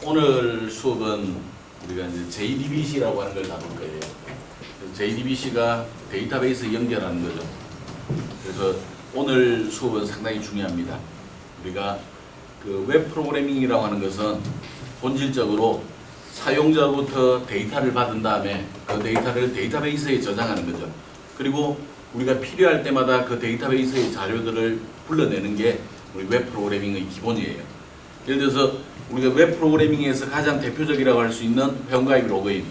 오늘 수업은 우리가 이제 JDBC라고 하는 걸 다룰 거예요. JDBC가 데이터베이스 연결하는 거죠. 그래서 오늘 수업은 상당히 중요합니다. 우리가 그 웹 프로그래밍이라고 하는 것은 본질적으로 사용자로부터 데이터를 받은 다음에 그 데이터를 데이터베이스에 저장하는 거죠. 그리고 우리가 필요할 때마다 그 데이터베이스의 자료들을 불러내는 게 우리 웹 프로그래밍의 기본이에요. 예를 들어서 우리가 웹 프로그래밍에서 가장 대표적이라고 할 수 있는 회원가입 로그인.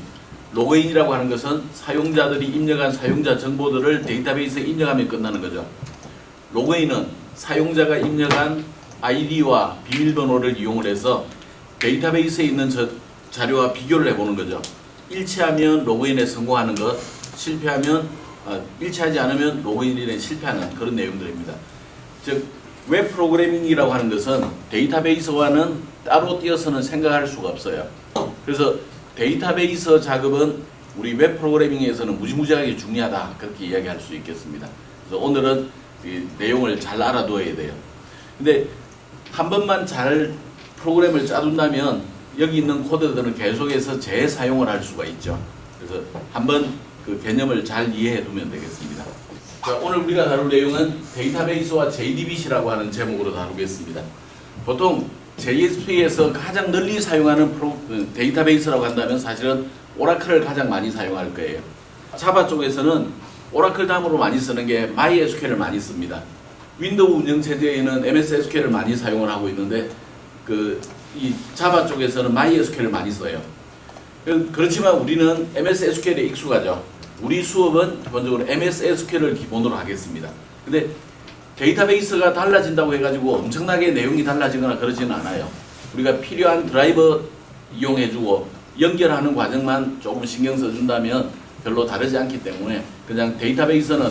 로그인이라고 하는 것은 사용자들이 입력한 사용자 정보들을 데이터베이스에 입력하면 끝나는 거죠. 로그인은 사용자가 입력한 아이디와 비밀번호를 이용을 해서 데이터베이스에 있는 자료와 비교를 해보는 거죠. 일치하면 로그인에 성공하는 것, 일치하지 않으면 로그인에 실패하는 그런 내용들입니다. 즉, 웹 프로그래밍이라고 하는 것은 데이터베이스와는 따로 띄어서는 생각할 수가 없어요. 그래서 데이터베이스 작업은 우리 웹 프로그래밍에서는 무지무지하게 중요하다, 그렇게 이야기할 수 있겠습니다. 그래서 오늘은 이 내용을 잘 알아둬야 돼요. 근데 한 번만 잘 프로그램을 짜둔다면 여기 있는 코드들은 계속해서 재사용을 할 수가 있죠. 그래서 한번 그 개념을 잘 이해해 두면 되겠습니다. 자, 오늘 우리가 다룰 내용은 데이터베이스와 JDBC라고 하는 제목으로 다루겠습니다. 보통 JSP에서 가장 널리 사용하는 데이터베이스라고 한다면 사실은 오라클을 가장 많이 사용할 거예요. 자바 쪽에서는 오라클 다음으로 많이 쓰는 게 MySQL을 많이 씁니다. 윈도우 운영체제에는 MSSQL을 많이 사용을 하고 있는데 이 자바 쪽에서는 MySQL을 많이 써요. 그렇지만 우리는 MSSQL에 익숙하죠. 우리 수업은 기본적으로 MSSQL을 기본으로 하겠습니다. 근데 데이터베이스가 달라진다고 해가지고 엄청나게 내용이 달라지거나 그러지는 않아요. 우리가 필요한 드라이버 이용해주고 연결하는 과정만 조금 신경 써준다면 별로 다르지 않기 때문에 그냥 데이터베이스는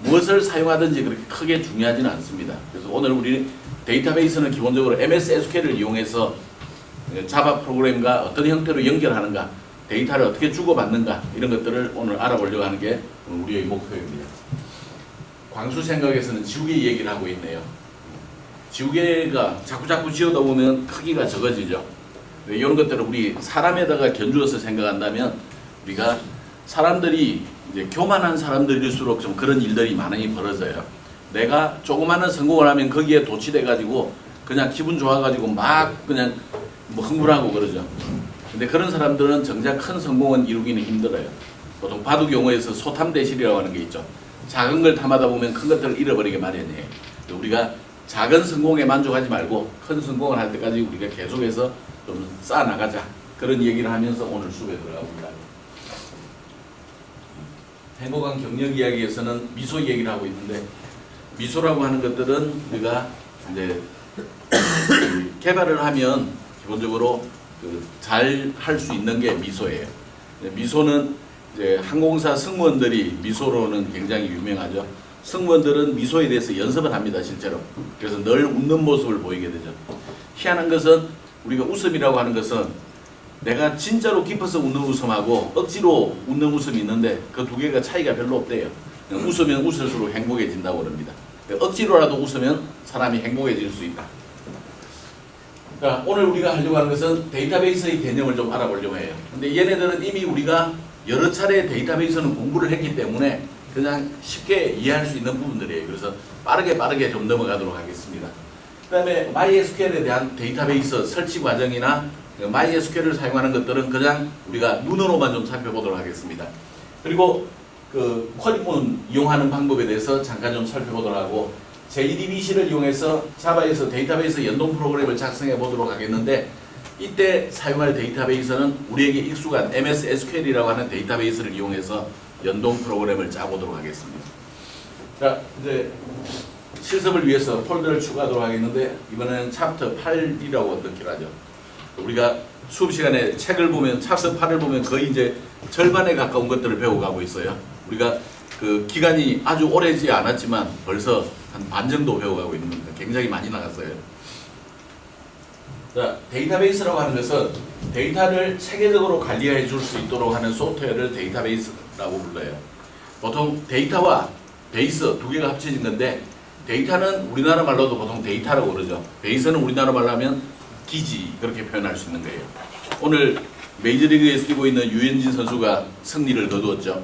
무엇을 사용하든지 그렇게 크게 중요하지는 않습니다. 그래서 오늘 우리 데이터베이스는 기본적으로 MSSQL을 이용해서 자바 프로그램과 어떤 형태로 연결하는가, 데이터를 어떻게 주고받는가, 이런 것들을 오늘 알아보려고 하는 게 우리의 목표입니다. 광수 생각에서는 지우개 얘기를 하고 있네요. 지우개가 자꾸 지어다 보면 크기가 적어지죠. 이런 것들을 우리 사람에다가 견주어서 생각한다면 우리가 사람들이 이제 교만한 사람들일수록 좀 그런 일들이 많이 벌어져요. 내가 조그마한 성공을 하면 거기에 도취돼가지고 그냥 기분 좋아가지고 막 그냥 뭐 흥분하고 그러죠. 근데 그런 사람들은 정작 큰 성공은 이루기는 힘들어요. 보통 바둑 용어에서 소탐대실이라고 하는 게 있죠. 작은 걸 탐하다 보면 큰 것들을 잃어버리게 마련이에요. 우리가 작은 성공에 만족하지 말고 큰 성공을 할 때까지 우리가 계속해서 좀 쌓아나가자, 그런 얘기를 하면서 오늘 수업에 들어갑니다. 행복한 경력 이야기에서는 미소 얘기를 하고 있는데, 미소라고 하는 것들은 우리가 이제 개발을 하면 기본적으로 잘 할 수 있는 게 미소예요. 미소는 이제 항공사 승무원들이 미소로는 굉장히 유명하죠. 승무원들은 미소에 대해서 연습을 합니다, 실제로. 그래서 늘 웃는 모습을 보이게 되죠. 희한한 것은 우리가 웃음이라고 하는 것은 내가 진짜로 깊어서 웃는 웃음하고 억지로 웃는 웃음이 있는데 그 두 개가 차이가 별로 없대요. 웃으면 웃을수록 행복해진다고 그럽니다. 억지로라도 웃으면 사람이 행복해질 수 있다. 자, 오늘 우리가 하려고 하는 것은 데이터베이스의 개념을 좀 알아보려고 해요. 근데 얘네들은 이미 우리가 여러 차례 데이터베이스는 공부를 했기 때문에 그냥 쉽게 이해할 수 있는 부분들이에요. 그래서 빠르게 좀 넘어가도록 하겠습니다. 그 다음에 MySQL에 대한 데이터베이스 설치 과정이나 MySQL을 사용하는 것들은 그냥 우리가 눈으로만 좀 살펴보도록 하겠습니다. 그리고 그 쿼리문 이용하는 방법에 대해서 잠깐 좀 살펴보도록 하고, JDBC를 이용해서 자바에서 데이터베이스 연동 프로그램을 작성해 보도록 하겠는데, 이때 사용할 데이터베이스는 우리에게 익숙한 MSSQL이라고 하는 데이터베이스를 이용해서 연동 프로그램을 짜보도록 하겠습니다. 자, 이제 실습을 위해서 폴더를 추가하도록 하겠는데, 이번에는 챕터 8이라고 넣기로 하죠. 우리가 수업 시간에 책을 보면 챕터 8을 보면 거의 이제 절반에 가까운 것들을 배워가고 있어요. 우리가 그 기간이 아주 오래지 않았지만 벌써 한 반 정도 배워가고 있는 겁니다. 굉장히 많이 나갔어요. 자, 데이터베이스라고 하는 것은 데이터를 체계적으로 관리해 줄 수 있도록 하는 소프트웨어를 데이터베이스라고 불러요. 보통 데이터와 베이스 두 개가 합쳐진 건데, 데이터는 우리나라 말로도 보통 데이터라고 그러죠. 베이스는 우리나라 말로 하면 기지 그렇게 표현할 수 있는 거예요. 오늘 메이저리그에서 뛰고 있는 유현진 선수가 승리를 거두었죠.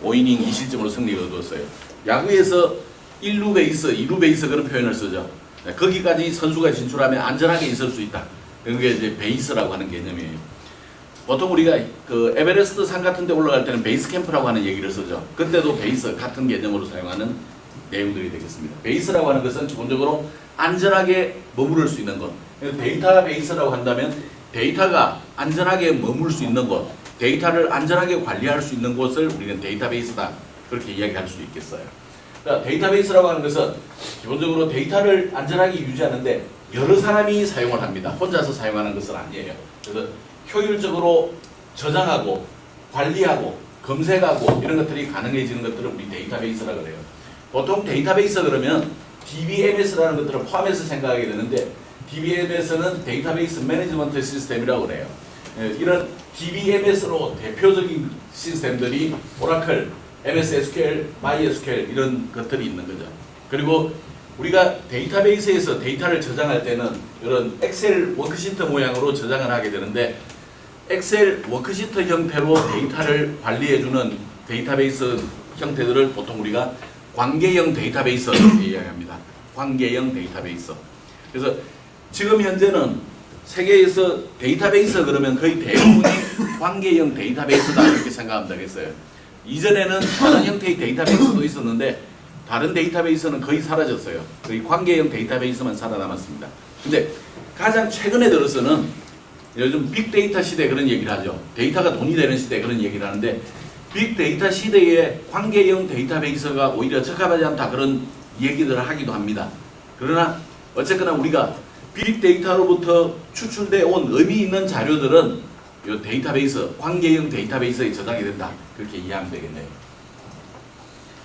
5이닝 2실점으로 승리를 거두었어요. 야구에서 1루 베이스, 2루 베이스 그런 표현을 쓰죠. 거기까지 선수가 진출하면 안전하게 있을 수 있다. 그게 이제 베이스라고 하는 개념이에요. 보통 우리가 그 에베레스트 산 같은 데 올라갈 때는 베이스 캠프라고 하는 얘기를 쓰죠. 그때도 베이스 같은 개념으로 사용하는 내용들이 되겠습니다. 베이스라고 하는 것은 기본적으로 안전하게 머무를 수 있는 것. 데이터베이스라고 한다면 데이터가 안전하게 머물 수 있는 곳, 데이터를 안전하게 관리할 수 있는 곳을 우리는 데이터베이스다. 그렇게 이야기할 수도 있겠어요. 그러니까 데이터베이스라고 하는 것은 기본적으로 데이터를 안전하게 유지하는데 여러 사람이 사용을 합니다. 혼자서 사용하는 것은 아니에요. 그래서 효율적으로 저장하고 관리하고 검색하고 이런 것들이 가능해지는 것들을 우리 데이터베이스라고 그래요. 보통 데이터베이스 그러면 DBMS라는 것들을 포함해서 생각하게 되는데 DBMS는 데이터베이스 매니지먼트 시스템이라고 그래요. 이런 DBMS로 대표적인 시스템들이 오라클, MS SQL, MySQL 이런 것들이 있는 거죠. 그리고 우리가 데이터베이스에서 데이터를 저장할 때는 이런 엑셀 워크시트 모양으로 저장을 하게 되는데 엑셀 워크시트 형태로 데이터를 관리해주는 데이터베이스 형태들을 보통 우리가 관계형 데이터베이스 이렇게 이야기합니다. 관계형 데이터베이스. 그래서 지금 현재는 세계에서 데이터베이스 그러면 거의 대부분이 관계형 데이터베이스다 이렇게 생각하면 되겠어요. 이전에는 다른 형태의 데이터베이스도 있었는데 다른 데이터베이스는 거의 사라졌어요. 거의 관계형 데이터베이스만 살아남았습니다. 근데 가장 최근에 들어서는 요즘 빅데이터 시대 그런 얘기를 하죠. 데이터가 돈이 되는 시대 그런 얘기를 하는데 빅데이터 시대에 관계형 데이터베이스가 오히려 적합하지 않다 그런 얘기들을 하기도 합니다. 그러나 어쨌거나 우리가 빅데이터로부터 추출되어 온 의미 있는 자료들은 이 데이터베이스, 관계형 데이터베이스에 저장이 된다. 그렇게 이해하면 되겠네요.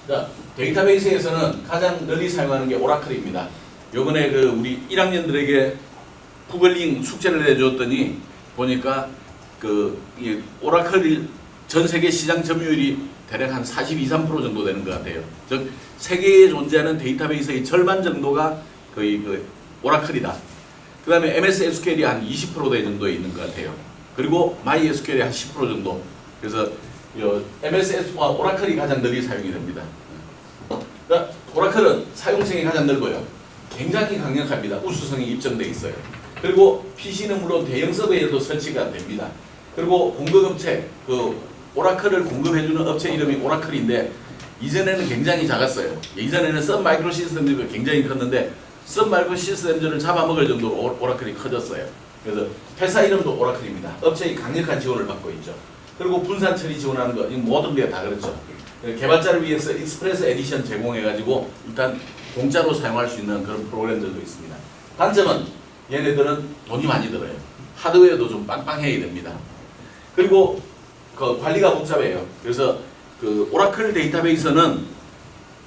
자, 데이터베이스에서는 가장 널리 사용하는 게 오라클입니다. 요번에 그 우리 1학년들에게 구글링 숙제를 내줬더니 보니까 그 오라클이 전 세계 시장 점유율이 대략 한 42, 3% 정도 되는 것 같아요. 즉 세계에 존재하는 데이터베이스의 절반 정도가 거의 그 오라클이다. 그 다음에 MS SQL이 한 20% 정도에 있는 것 같아요. 그리고 MySQL이 한 10% 정도. 그래서 MS와 오라클이 가장 널리 사용이 됩니다. 그러니까 오라클은 사용성이 가장 넓어요. 굉장히 강력합니다. 우수성이 입증돼 있어요. 그리고 PC는 물론 대형 서버에도 설치가 됩니다. 그리고 공급업체, 그 오라클을 공급해주는 업체 이름이 오라클인데 이전에는 굉장히 작았어요. 이전에는 선 마이크로 시스템들이 굉장히 컸는데 선 마이크로 시스템들을 잡아먹을 정도로 오라클이 커졌어요. 그래서 회사 이름도 오라클입니다. 업체의 강력한 지원을 받고 있죠. 그리고 분산 처리 지원하는 거, 모든 게 다 그렇죠. 개발자를 위해서 익스프레스 에디션 제공해가지고 일단 공짜로 사용할 수 있는 그런 프로그램들도 있습니다. 단점은 얘네들은 돈이 많이 들어요. 하드웨어도 좀 빵빵해야 됩니다. 그리고 그 관리가 복잡해요. 그래서 그 오라클 데이터베이스는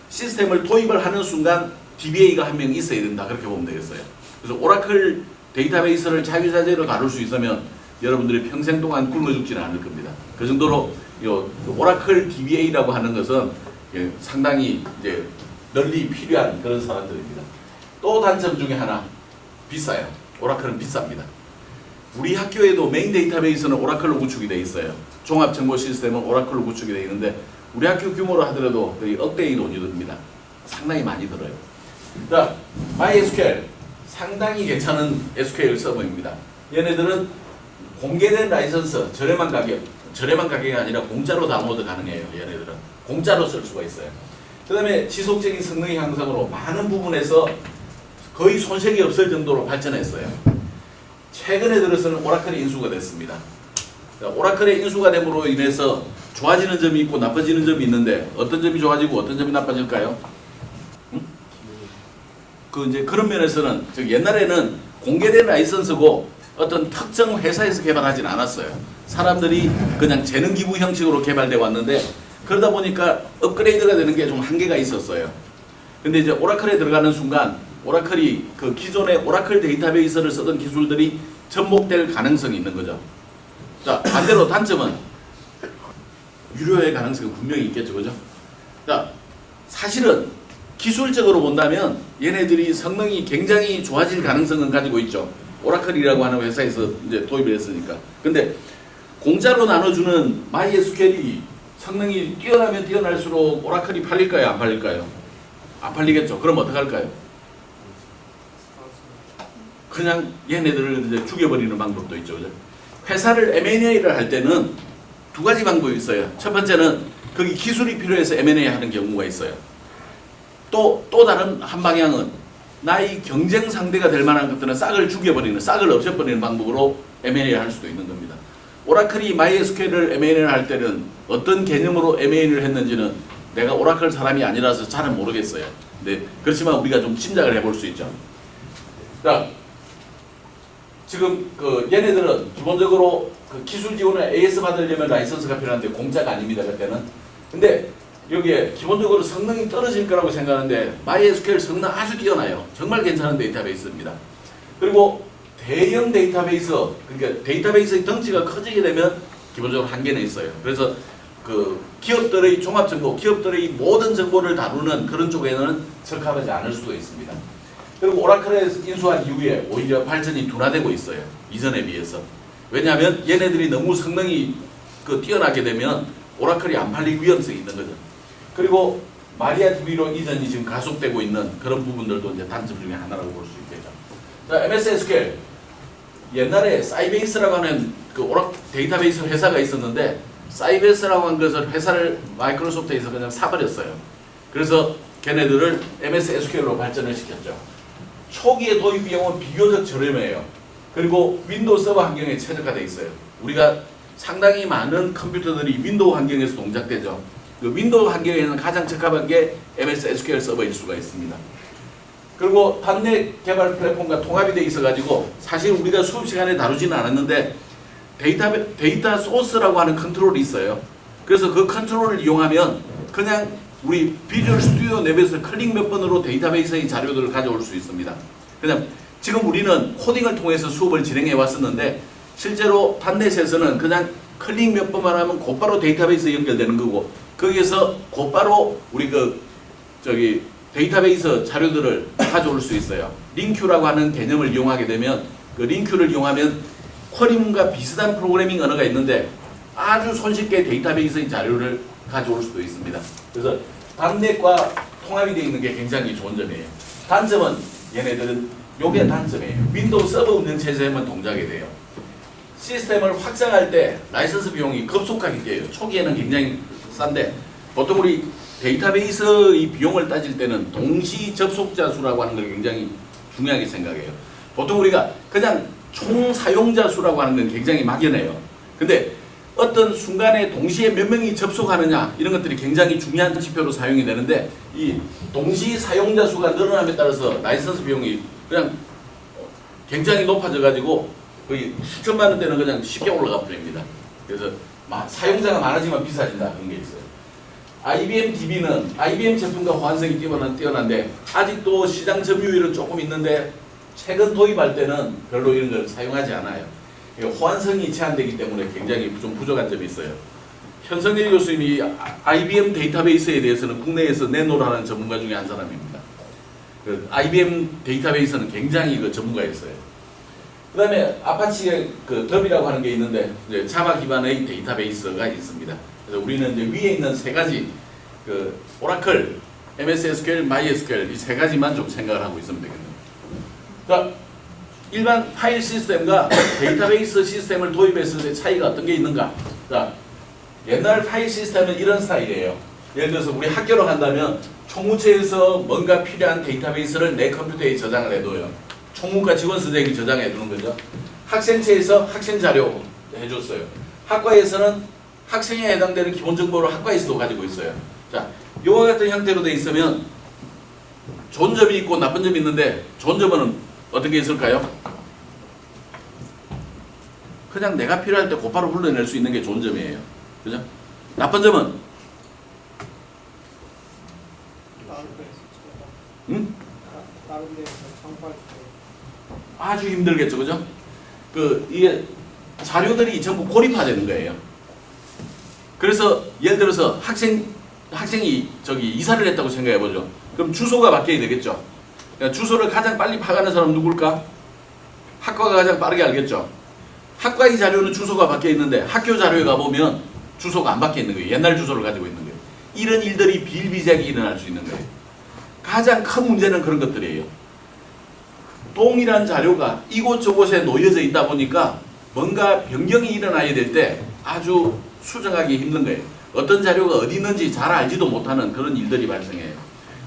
시스템을 도입을 하는 순간 DBA가 한 명 있어야 된다. 그렇게 보면 되겠어요. 그래서 오라클 데이터베이스를 자유자재로 다룰 수 있으면 여러분들이 평생 동안 굶어 죽지는 않을 겁니다. 그 정도로 오라클 DBA라고 하는 것은 상당히 이제 널리 필요한 그런 사람들입니다. 또 단점 중에 하나, 비싸요. 오라클은 비쌉니다. 우리 학교에도 메인 데이터베이스는 오라클로 구축이 되어 있어요. 종합정보 시스템은 오라클로 구축이 되어 있는데 우리 학교 규모로 하더라도 거의 억대의 돈이 듭니다. 상당히 많이 들어요. 자, MySQL 상당히 괜찮은 SQL 서버입니다. 얘네들은 공개된 라이선스 저렴한 가격이 아니라 공짜로 다운로드 가능해요. 얘네들은 공짜로 쓸 수가 있어요. 그 다음에 지속적인 성능 향상으로 많은 부분에서 거의 손색이 없을 정도로 발전했어요. 최근에 들어서는 오라클이 인수가 됐습니다. 오라클의 인수가 됨으로 인해서 좋아지는 점이 있고 나빠지는 점이 있는데 어떤 점이 좋아지고 어떤 점이 나빠질까요? 그 이제 그런 면에서는 즉 옛날에는 공개된 라이선스고 어떤 특정 회사에서 개발하진 않았어요. 사람들이 그냥 재능 기부 형식으로 개발돼 왔는데 그러다 보니까 업그레이드가 되는 게 좀 한계가 있었어요. 근데 이제 오라클에 들어가는 순간 오라클이 그 기존의 오라클 데이터베이스를 쓰던 기술들이 접목될 가능성이 있는 거죠. 자, 반대로 단점은 유료화의 가능성이 분명히 있겠죠. 그죠? 자, 사실은 기술적으로 본다면 얘네들이 성능이 굉장히 좋아질 가능성은 가지고 있죠. 오라클이라고 하는 회사에서 이제 도입을 했으니까. 근데 공짜로 나눠주는 MySQL이 성능이 뛰어나면 뛰어날수록 오라클이 팔릴까요? 안 팔릴까요? 안 팔리겠죠. 그럼 어떡할까요? 그냥 얘네들을 이제 죽여버리는 방법도 있죠. 그죠? 회사를 M&A를 할 때는 두 가지 방법이 있어요. 첫 번째는 거기 기술이 필요해서 M&A 하는 경우가 있어요. 또 다른 한 방향은 나의 경쟁 상대가 될 만한 것들은 싹을 죽여버리는, 싹을 없애버리는 방법으로 M&A를 할 수도 있는 겁니다. 오라클이 MySQL을 M&A를 할 때는 어떤 개념으로 M&A를 했는지는 내가 오라클 사람이 아니라서 잘은 모르겠어요. 네, 그렇지만 우리가 좀 짐작을 해볼 수 있죠. 자, 지금 얘네들은 기본적으로 그 기술 지원을 AS 받으려면 라이선스가 필요한데 공짜가 아닙니다. 그때는. 근데 여기에 기본적으로 성능이 떨어질 거라고 생각하는데 MySQL 성능 아주 뛰어나요. 정말 괜찮은 데이터베이스입니다. 그리고 대형 데이터베이스, 그러니까 데이터베이스의 덩치가 커지게 되면 기본적으로 한계는 있어요. 그래서 그 기업들의 종합정보, 기업들의 모든 정보를 다루는 그런 쪽에는 적합하지 않을 수도 있습니다. 그리고 오라클에 인수한 이후에 오히려 발전이 둔화되고 있어요. 이전에 비해서. 왜냐하면 얘네들이 너무 성능이 뛰어나게 되면 오라클이 안 팔릴 위험성이 있는 거죠. 그리고 마리아DB로 이전이 지금 가속되고 있는 그런 부분들도 이제 단점 중에 하나라고 볼 수 있겠죠. 자, MS SQL. 옛날에 사이베이스라고 하는 데이터베이스 회사가 있었는데 사이베이스라고 한 것을 회사를 마이크로소프트에서 그냥 사버렸어요. 그래서 걔네들을 MS SQL로 발전을 시켰죠. 초기의 도입 비용은 비교적 저렴해요. 그리고 윈도우 서버 환경에 최적화되어 있어요. 우리가 상당히 많은 컴퓨터들이 윈도우 환경에서 동작되죠. 그 윈도우 환경에는 가장 적합한 게 MS SQL 서버일 수가 있습니다. 그리고 .NET 개발 플랫폼과 통합이 되어 있어가지고 사실 우리가 수업 시간에 다루지는 않았는데 데이터 소스라고 하는 컨트롤이 있어요. 그래서 그 컨트롤을 이용하면 그냥 우리 비주얼 스튜디오 내부에서 클릭 몇 번으로 데이터베이스의 자료들을 가져올 수 있습니다. 그냥 지금 우리는 코딩을 통해서 수업을 진행해 왔었는데 실제로 .NET에서는 그냥 클릭 몇 번만 하면 곧바로 데이터베이스에 연결되는 거고 거기에서 곧바로 우리 데이터베이스 자료들을 가져올 수 있어요. 링큐라고 하는 개념을 이용하게 되면 그 링큐를 이용하면 쿼리문과 비슷한 프로그래밍 언어가 있는데 아주 손쉽게 데이터베이스의 자료를 가져올 수도 있습니다. 그래서 .NET과 통합이 되어 있는 게 굉장히 좋은 점이에요. 단점은 얘네들은 요게 단점이에요. 윈도우 서버 운영체제에만 동작이 돼요. 시스템을 확장할 때 라이선스 비용이 급속하게 뛰어요. 초기에는 굉장히 싼데 보통 우리 데이터베이스의 비용을 따질 때는 동시 접속자 수라고 하는 걸 굉장히 중요하게 생각해요. 보통 우리가 그냥 총 사용자 수라고 하는 건 굉장히 막연해요. 근데 어떤 순간에 동시에 몇 명이 접속하느냐 이런 것들이 굉장히 중요한 지표로 사용이 되는데 이 동시 사용자 수가 늘어남에 따라서 라이선스 비용이 그냥 굉장히 높아져 가지고 거의 수천만 원대는 그냥 쉽게 올라가 버립니다. 그래서 사용자가 많아지면 비싸진다 그런 게 있어요. IBM DB는 IBM 제품과 호환성이 뛰어난데 아직도 시장 점유율은 조금 있는데 최근 도입할 때는 별로 이런 걸 사용하지 않아요. 호환성이 제한되기 때문에 굉장히 좀 부족한 점이 있어요. 현성일 교수님이 IBM 데이터베이스에 대해서는 국내에서 내놓으라는 전문가 중에 한 사람입니다. IBM 데이터베이스는 굉장히 전문가였어요. 그 다음에 아파치의 더비라고 하는 게 있는데 이제 자바 기반의 데이터베이스가 있습니다. 그래서 우리는 이제 위에 있는 세 가지 오라클, MS SQL, MySQL 이 세 가지만 좀 생각을 하고 있으면 되겠네요. 자, 일반 파일 시스템과 데이터베이스 시스템을 도입했을 때 차이가 어떤 게 있는가? 자, 옛날 파일 시스템은 이런 스타일이에요. 예를 들어서 우리 학교로 간다면 총무처에서 뭔가 필요한 데이터베이스를 내 컴퓨터에 저장을 해둬요. 총무과 직원 선생님이 저장해 두는 거죠. 학생체에서 학생 자료 해줬어요. 학과에서는 학생에 해당되는 기본 정보를 학과에서도 가지고 있어요. 자, 이와 같은 형태로 돼 있으면 좋은 점이 있고 나쁜 점이 있는데 좋은 점은 어떤 게 있을까요? 그냥 내가 필요할 때 곧바로 불러낼 수 있는 게 좋은 점이에요. 그죠? 나쁜 점은? 응? 아주 힘들겠죠, 그죠? 이게 자료들이 전부 고립화되는 거예요. 그래서 예를 들어서 학생이 이사를 했다고 생각해 보죠. 그럼 주소가 바뀌어야 되겠죠. 그러니까 주소를 가장 빨리 파가는 사람 누굴까? 학과가 가장 빠르게 알겠죠. 학과의 자료는 주소가 박혀 있는데 학교 자료에 가보면 주소가 안 박혀 있는 거예요. 옛날 주소를 가지고 있는 거예요. 이런 일들이 비일비재하게 일어날 수 있는 거예요. 가장 큰 문제는 그런 것들이에요. 동일한 자료가 이곳저곳에 놓여져 있다 보니까 뭔가 변경이 일어나야 될 때 아주 수정하기 힘든 거예요. 어떤 자료가 어디 있는지 잘 알지도 못하는 그런 일들이 발생해요.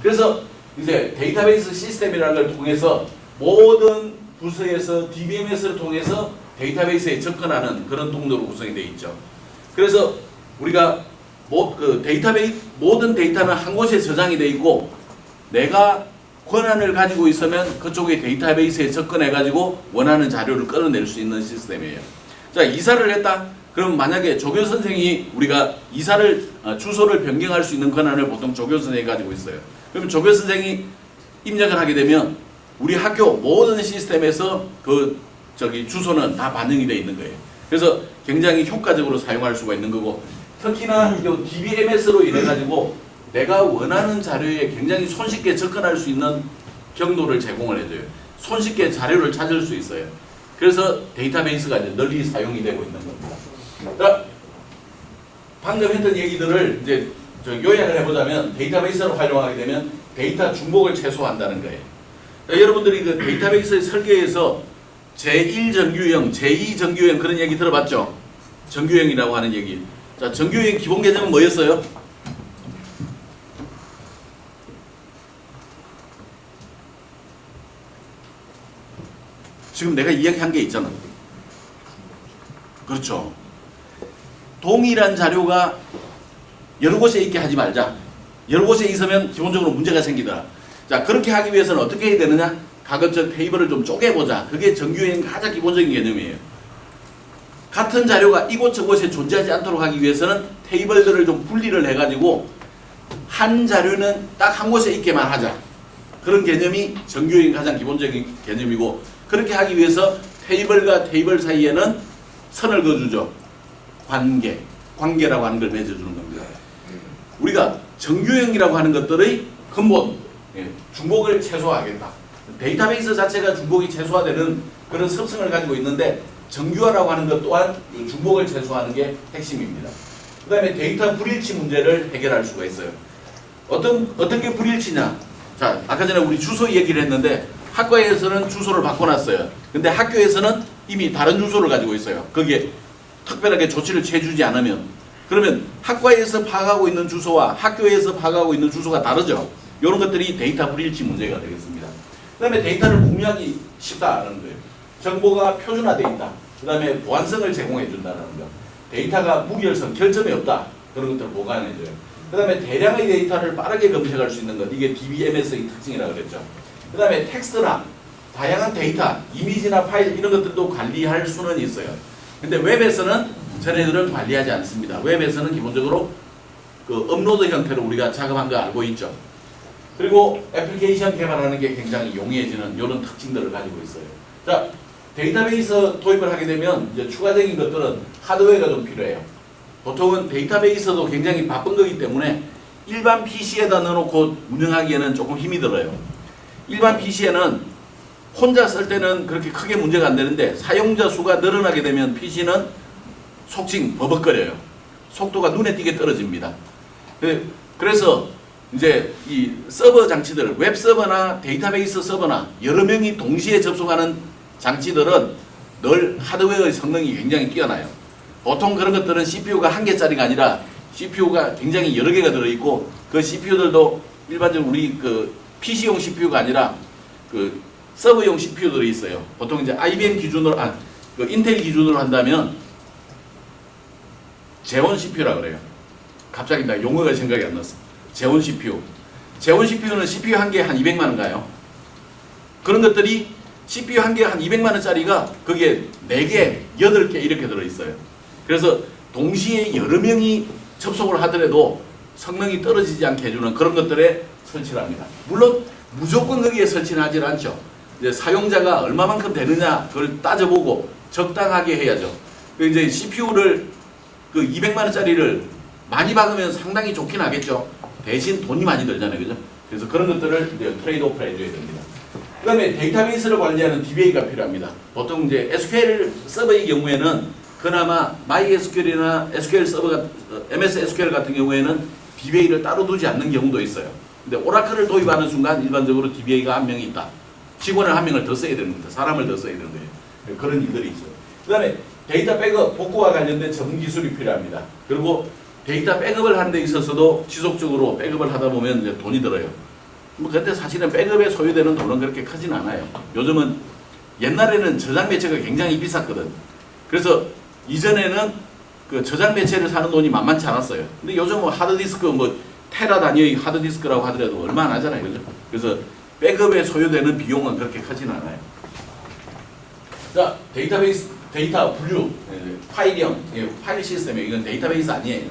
그래서 이제 데이터베이스 시스템이라는 걸 통해서 모든 부서에서 DBMS를 통해서 데이터베이스에 접근하는 그런 통로로 구성이 되어 있죠. 그래서 우리가 모든 데이터는 한 곳에 저장이 되어 있고 내가 권한을 가지고 있으면 그쪽의 데이터베이스에 접근해가지고 원하는 자료를 끌어낼 수 있는 시스템이에요. 자, 이사를 했다. 그럼 만약에 조교 선생이 우리가 주소를 변경할 수 있는 권한을 보통 조교 선생이 가지고 있어요. 그러면 조교 선생이 입력을 하게 되면 우리 학교 모든 시스템에서 주소는 다 반영이 되어 있는 거예요. 그래서 굉장히 효과적으로 사용할 수가 있는 거고, 특히나 이 DBMS로 인해 가지고 내가 원하는 자료에 굉장히 손쉽게 접근할 수 있는 경로를 제공을 해줘요. 손쉽게 자료를 찾을 수 있어요. 그래서 데이터베이스가 이제 널리 사용이 되고 있는 겁니다. 자, 방금 했던 얘기들을 이제 요약을 해보자면 데이터베이스를 활용하게 되면 데이터 중복을 최소화한다는 거예요. 자, 여러분들이 그 데이터베이스 설계에서 제1정규형, 제2정규형 그런 얘기 들어봤죠? 정규형이라고 하는 얘기. 자, 정규형 기본 개념은 뭐였어요? 지금 내가 이야기한 게 있잖아. 그렇죠. 동일한 자료가 여러 곳에 있게 하지 말자. 여러 곳에 있으면 기본적으로 문제가 생기더라. 자, 그렇게 하기 위해서는 어떻게 해야 되느냐? 가급적 테이블을 좀 쪼개보자. 그게 정규형 가장 기본적인 개념이에요. 같은 자료가 이곳저곳에 존재하지 않도록 하기 위해서는 테이블들을 좀 분리를 해가지고 한 자료는 딱 한 곳에 있게만 하자. 그런 개념이 정규형 가장 기본적인 개념이고, 그렇게 하기 위해서 테이블과 테이블 사이에는 선을 그어주죠. 관계라고 하는 걸 맺어주는 겁니다. 우리가 정규형이라고 하는 것들의 근본, 중복을 최소화하겠다. 데이터베이스 자체가 중복이 최소화되는 그런 습성을 가지고 있는데 정규화라고 하는 것 또한 중복을 최소화하는 게 핵심입니다. 그 다음에 데이터 불일치 문제를 해결할 수가 있어요. 어떤 게 불일치냐? 자, 아까 전에 우리 주소 얘기를 했는데 학과에서는 주소를 바꿔놨어요. 근데 학교에서는 이미 다른 주소를 가지고 있어요. 거기에 특별하게 조치를 취해주지 않으면. 그러면 학과에서 파악하고 있는 주소와 학교에서 파악하고 있는 주소가 다르죠. 이런 것들이 데이터 불일치 문제가 되겠습니다. 그 다음에 데이터를 공유하기 쉽다는 거예요. 정보가 표준화되어 있다. 그 다음에 보안성을 제공해 준다는 거. 데이터가 무결성, 결점이 없다. 그런 것들을 보관해줘요. 그 다음에 대량의 데이터를 빠르게 검색할 수 있는 것. 이게 DBMS의 특징이라고 그랬죠. 그 다음에 텍스트나 다양한 데이터, 이미지나 파일 이런 것들도 관리할 수는 있어요. 근데 웹에서는 저네들은 관리하지 않습니다. 웹에서는 기본적으로 그 업로드 형태로 우리가 작업한 거 알고 있죠. 그리고 애플리케이션 개발하는 게 굉장히 용이해지는 이런 특징들을 가지고 있어요. 자, 데이터베이스 도입을 하게 되면 이제 추가적인 것들은 하드웨어가 좀 필요해요. 보통은 데이터베이스도 굉장히 바쁜 거기 때문에 일반 PC에다 넣어놓고 운영하기에는 조금 힘이 들어요. 일반 PC에는 혼자 쓸 때는 그렇게 크게 문제가 안 되는데 사용자 수가 늘어나게 되면 PC는 속칭 버벅거려요. 속도가 눈에 띄게 떨어집니다. 그래서 이제 이 서버 장치들, 웹 서버나 데이터베이스 서버나 여러 명이 동시에 접속하는 장치들은 늘 하드웨어의 성능이 굉장히 뛰어나요. 보통 그런 것들은 CPU가 한 개짜리가 아니라 CPU가 굉장히 여러 개가 들어있고 그 CPU들도 일반적으로 우리 그 PC용 CPU가 아니라 그 서버용 CPU들이 있어요. 보통 이제 IBM 기준으로, 그 인텔 기준으로 한다면 제온 CPU라 그래요. 갑자기 나 용어가 생각이 안 났어. 제온 CPU. 제온 CPU는 CPU 한 개에 한 200만 원 가요. 그런 것들이 CPU 한 개에 한 200만 원짜리가 거기에 4개, 8개 이렇게 들어있어요. 그래서 동시에 여러 명이 접속을 하더라도 성능이 떨어지지 않게 해주는 그런 것들에 설치를 합니다. 물론 무조건 거기에 설치는 하질 않죠. 이제 사용자가 얼마만큼 되느냐 그걸 따져보고 적당하게 해야죠. 이제 CPU를 그 200만 원짜리를 많이 박으면 상당히 좋긴 하겠죠. 대신 돈이 많이 들잖아요. 그죠? 그래서 그런 것들을 이제 트레이드 오프를 해줘야 됩니다. 그다음에 데이터베이스를 관리하는 DBA가 필요합니다. 보통 이제 SQL 서버의 경우에는 그나마 MySQL이나 SQL 서버가 MS SQL 같은 경우에는 DBA를 따로 두지 않는 경우도 있어요. 근데 오라클을 도입하는 순간 일반적으로 DBA가 한 명이 있다. 직원을 한 명을 더 써야 되는 겁니다. 사람을 더 써야 되는 거예요. 그런 일들이 있어요. 그다음에 데이터 백업, 복구와 관련된 전문 기술이 필요합니다. 그리고 데이터 백업을 하는 데 있어서도 지속적으로 백업을 하다 보면 이제 돈이 들어요. 뭐 근데 사실은 백업에 소요되는 돈은 그렇게 크진 않아요. 요즘은 옛날에는 저장 매체가 굉장히 비쌌거든. 그래서 이전에는 그 저장 매체를 사는 돈이 만만치 않았어요. 근데 요즘 뭐 하드디스크 뭐 테라 단위의 하드디스크라고 하더라도 얼마 안 하잖아요. 그죠? 그래서 백업에 소요되는 비용은 그렇게 크진 않아요. 자, 데이터베이스, 데이터 분류, 파일형, 파일 시스템이에요. 이건 데이터베이스 아니에요.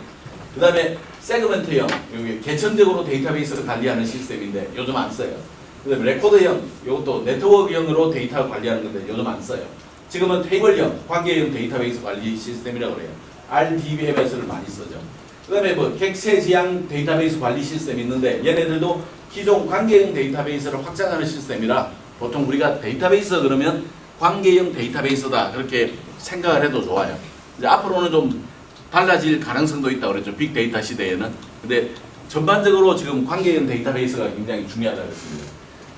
그 다음에 세그먼트형, 여기 개천적으로 데이터베이스를 관리하는 시스템인데 요즘 안 써요. 그 다음에 레코드형, 이것도 네트워크형으로 데이터 관리하는 건데 요즘 안 써요. 지금은 테이블형, 관계형 데이터베이스 관리 시스템이라고 그래요. RDBMS를 많이 쓰죠. 그 다음에 뭐 객체지향 데이터베이스 관리 시스템이 있는데 얘네들도 기존 관계형 데이터베이스를 확장하는 시스템이라 보통 우리가 데이터베이스 그러면 관계형 데이터베이스다 그렇게 생각을 해도 좋아요. 이제 앞으로는 좀 달라질 가능성도 있다고 그랬죠. 빅데이터 시대에는. 근데 전반적으로 지금 관계형 데이터베이스가 굉장히 중요하다고 했습니다.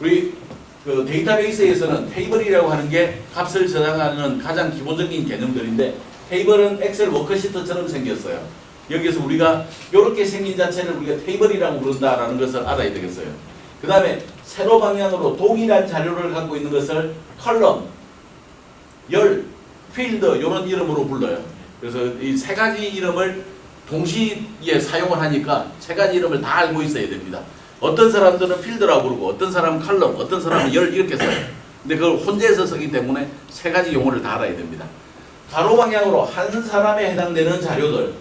우리 그 데이터베이스에서는 테이블이라고 하는 게 값을 저장하는 가장 기본적인 개념들인데 테이블은 엑셀 워크시트처럼 생겼어요. 여기서 우리가 이렇게 생긴 자체를 우리가 테이블이라고 부른다라는 것을 알아야 되겠어요. 그 다음에 세로 방향으로 동일한 자료를 갖고 있는 것을 컬럼, 열, 필드 이런 이름으로 불러요. 그래서 이 세 가지 이름을 동시에 사용을 하니까 세 가지 이름을 다 알고 있어야 됩니다. 어떤 사람들은 필드라고 부르고 어떤 사람은 컬럼, 어떤 사람은 열 이렇게 써요. 근데 그걸 혼재해서 쓰기 때문에 세 가지 용어를 다 알아야 됩니다. 가로 방향으로 한 사람에 해당되는 자료들,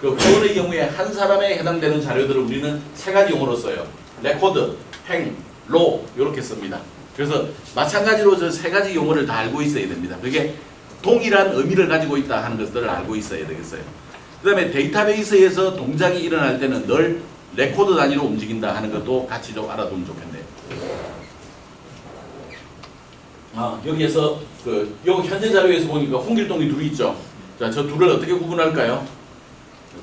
그 회원의 경우에 한 사람에 해당되는 자료들을 우리는 세 가지 용어로 써요. 레코드, 행, 로 이렇게 씁니다. 그래서 마찬가지로 저 세 가지 용어를 다 알고 있어야 됩니다. 그게 동일한 의미를 가지고 있다 하는 것들을 알고 있어야 되겠어요. 그 다음에 데이터베이스에서 동작이 일어날 때는 늘 레코드 단위로 움직인다 하는 것도 같이 좀 알아두면 좋겠네요. 여기에서 요 현재 자료에서 보니까 홍길동이 둘이 있죠. 자, 저 둘을 어떻게 구분할까요?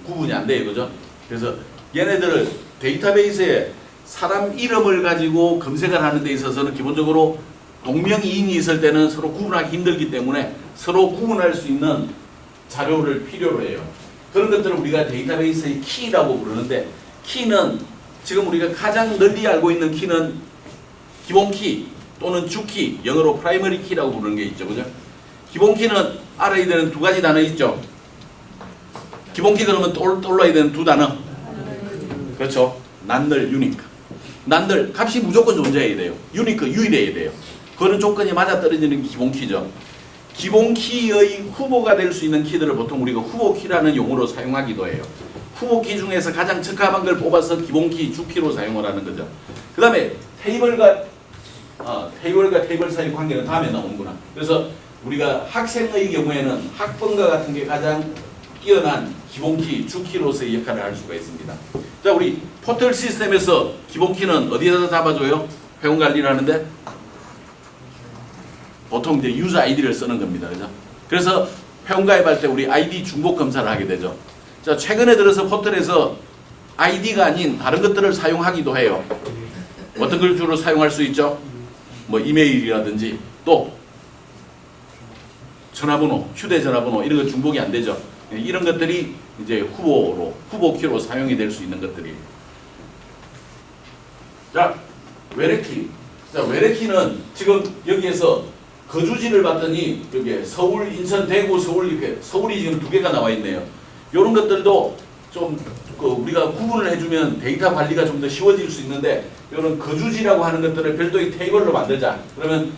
구분이 안 돼요, 그죠? 그래서 얘네들을 데이터베이스에 사람 이름을 가지고 검색을 하는 데 있어서는 기본적으로 동명이인이 있을 때는 서로 구분하기 힘들기 때문에 서로 구분할 수 있는 자료를 필요로 해요. 그런 것들을 우리가 데이터베이스의 키라고 부르는데 키는 지금 우리가 가장 널리 알고 있는 키는 기본 키 또는 주키, 영어로 프라이머리 키라고 부르는 게 있죠. 그죠? 기본 키는 알아야 되는 두 가지 단어 있죠. 기본 키 그러면 떠올라야 되는 두 단어. 그렇죠. 난들, 유니크. 난들, 값이 무조건 존재해야 돼요. 유니크, 유일해야 돼요. 그런 조건이 맞아떨어지는 게 기본 키죠. 기본 키의 후보가 될 수 있는 키들을 보통 우리가 후보 키라는 용어로 사용하기도 해요. 후보 키 중에서 가장 적합한 걸 뽑아서 기본 키, 주키로 사용을 하는 거죠. 그 다음에 테이블과 테이블 사이 관계는 다음에 나오는구나. 그래서 우리가 학생의 경우에는 학번과 같은 게 가장 뛰어난 기본키, 주키로서의 역할을 할 수가 있습니다. 자, 우리 포털 시스템에서 기본키는 어디에다 잡아줘요? 회원 관리를 하는데 보통 이제 유저 아이디를 쓰는 겁니다. 그죠? 그래서 회원 가입할 때 우리 아이디 중복 검사를 하게 되죠. 자, 최근에 들어서 포털에서 아이디가 아닌 다른 것들을 사용하기도 해요. 어떤 걸 주로 사용할 수 있죠? 뭐 이메일이라든지 또 전화번호, 휴대전화번호 이런 거 중복이 안 되죠. 이런 것들이 이제 후보키로 사용이 될 수 있는 것들이에요. 자, 외래키. 자, 외래키는 지금 여기에서 거주지를 봤더니 여기 서울, 인천, 대구, 서울 이렇게 서울이 지금 두 개가 나와 있네요. 이런 것들도 좀 우리가 구분을 해주면 데이터 관리가 좀 더 쉬워질 수 있는데 이런 거주지라고 하는 것들을 별도의 테이블로 만들자. 그러면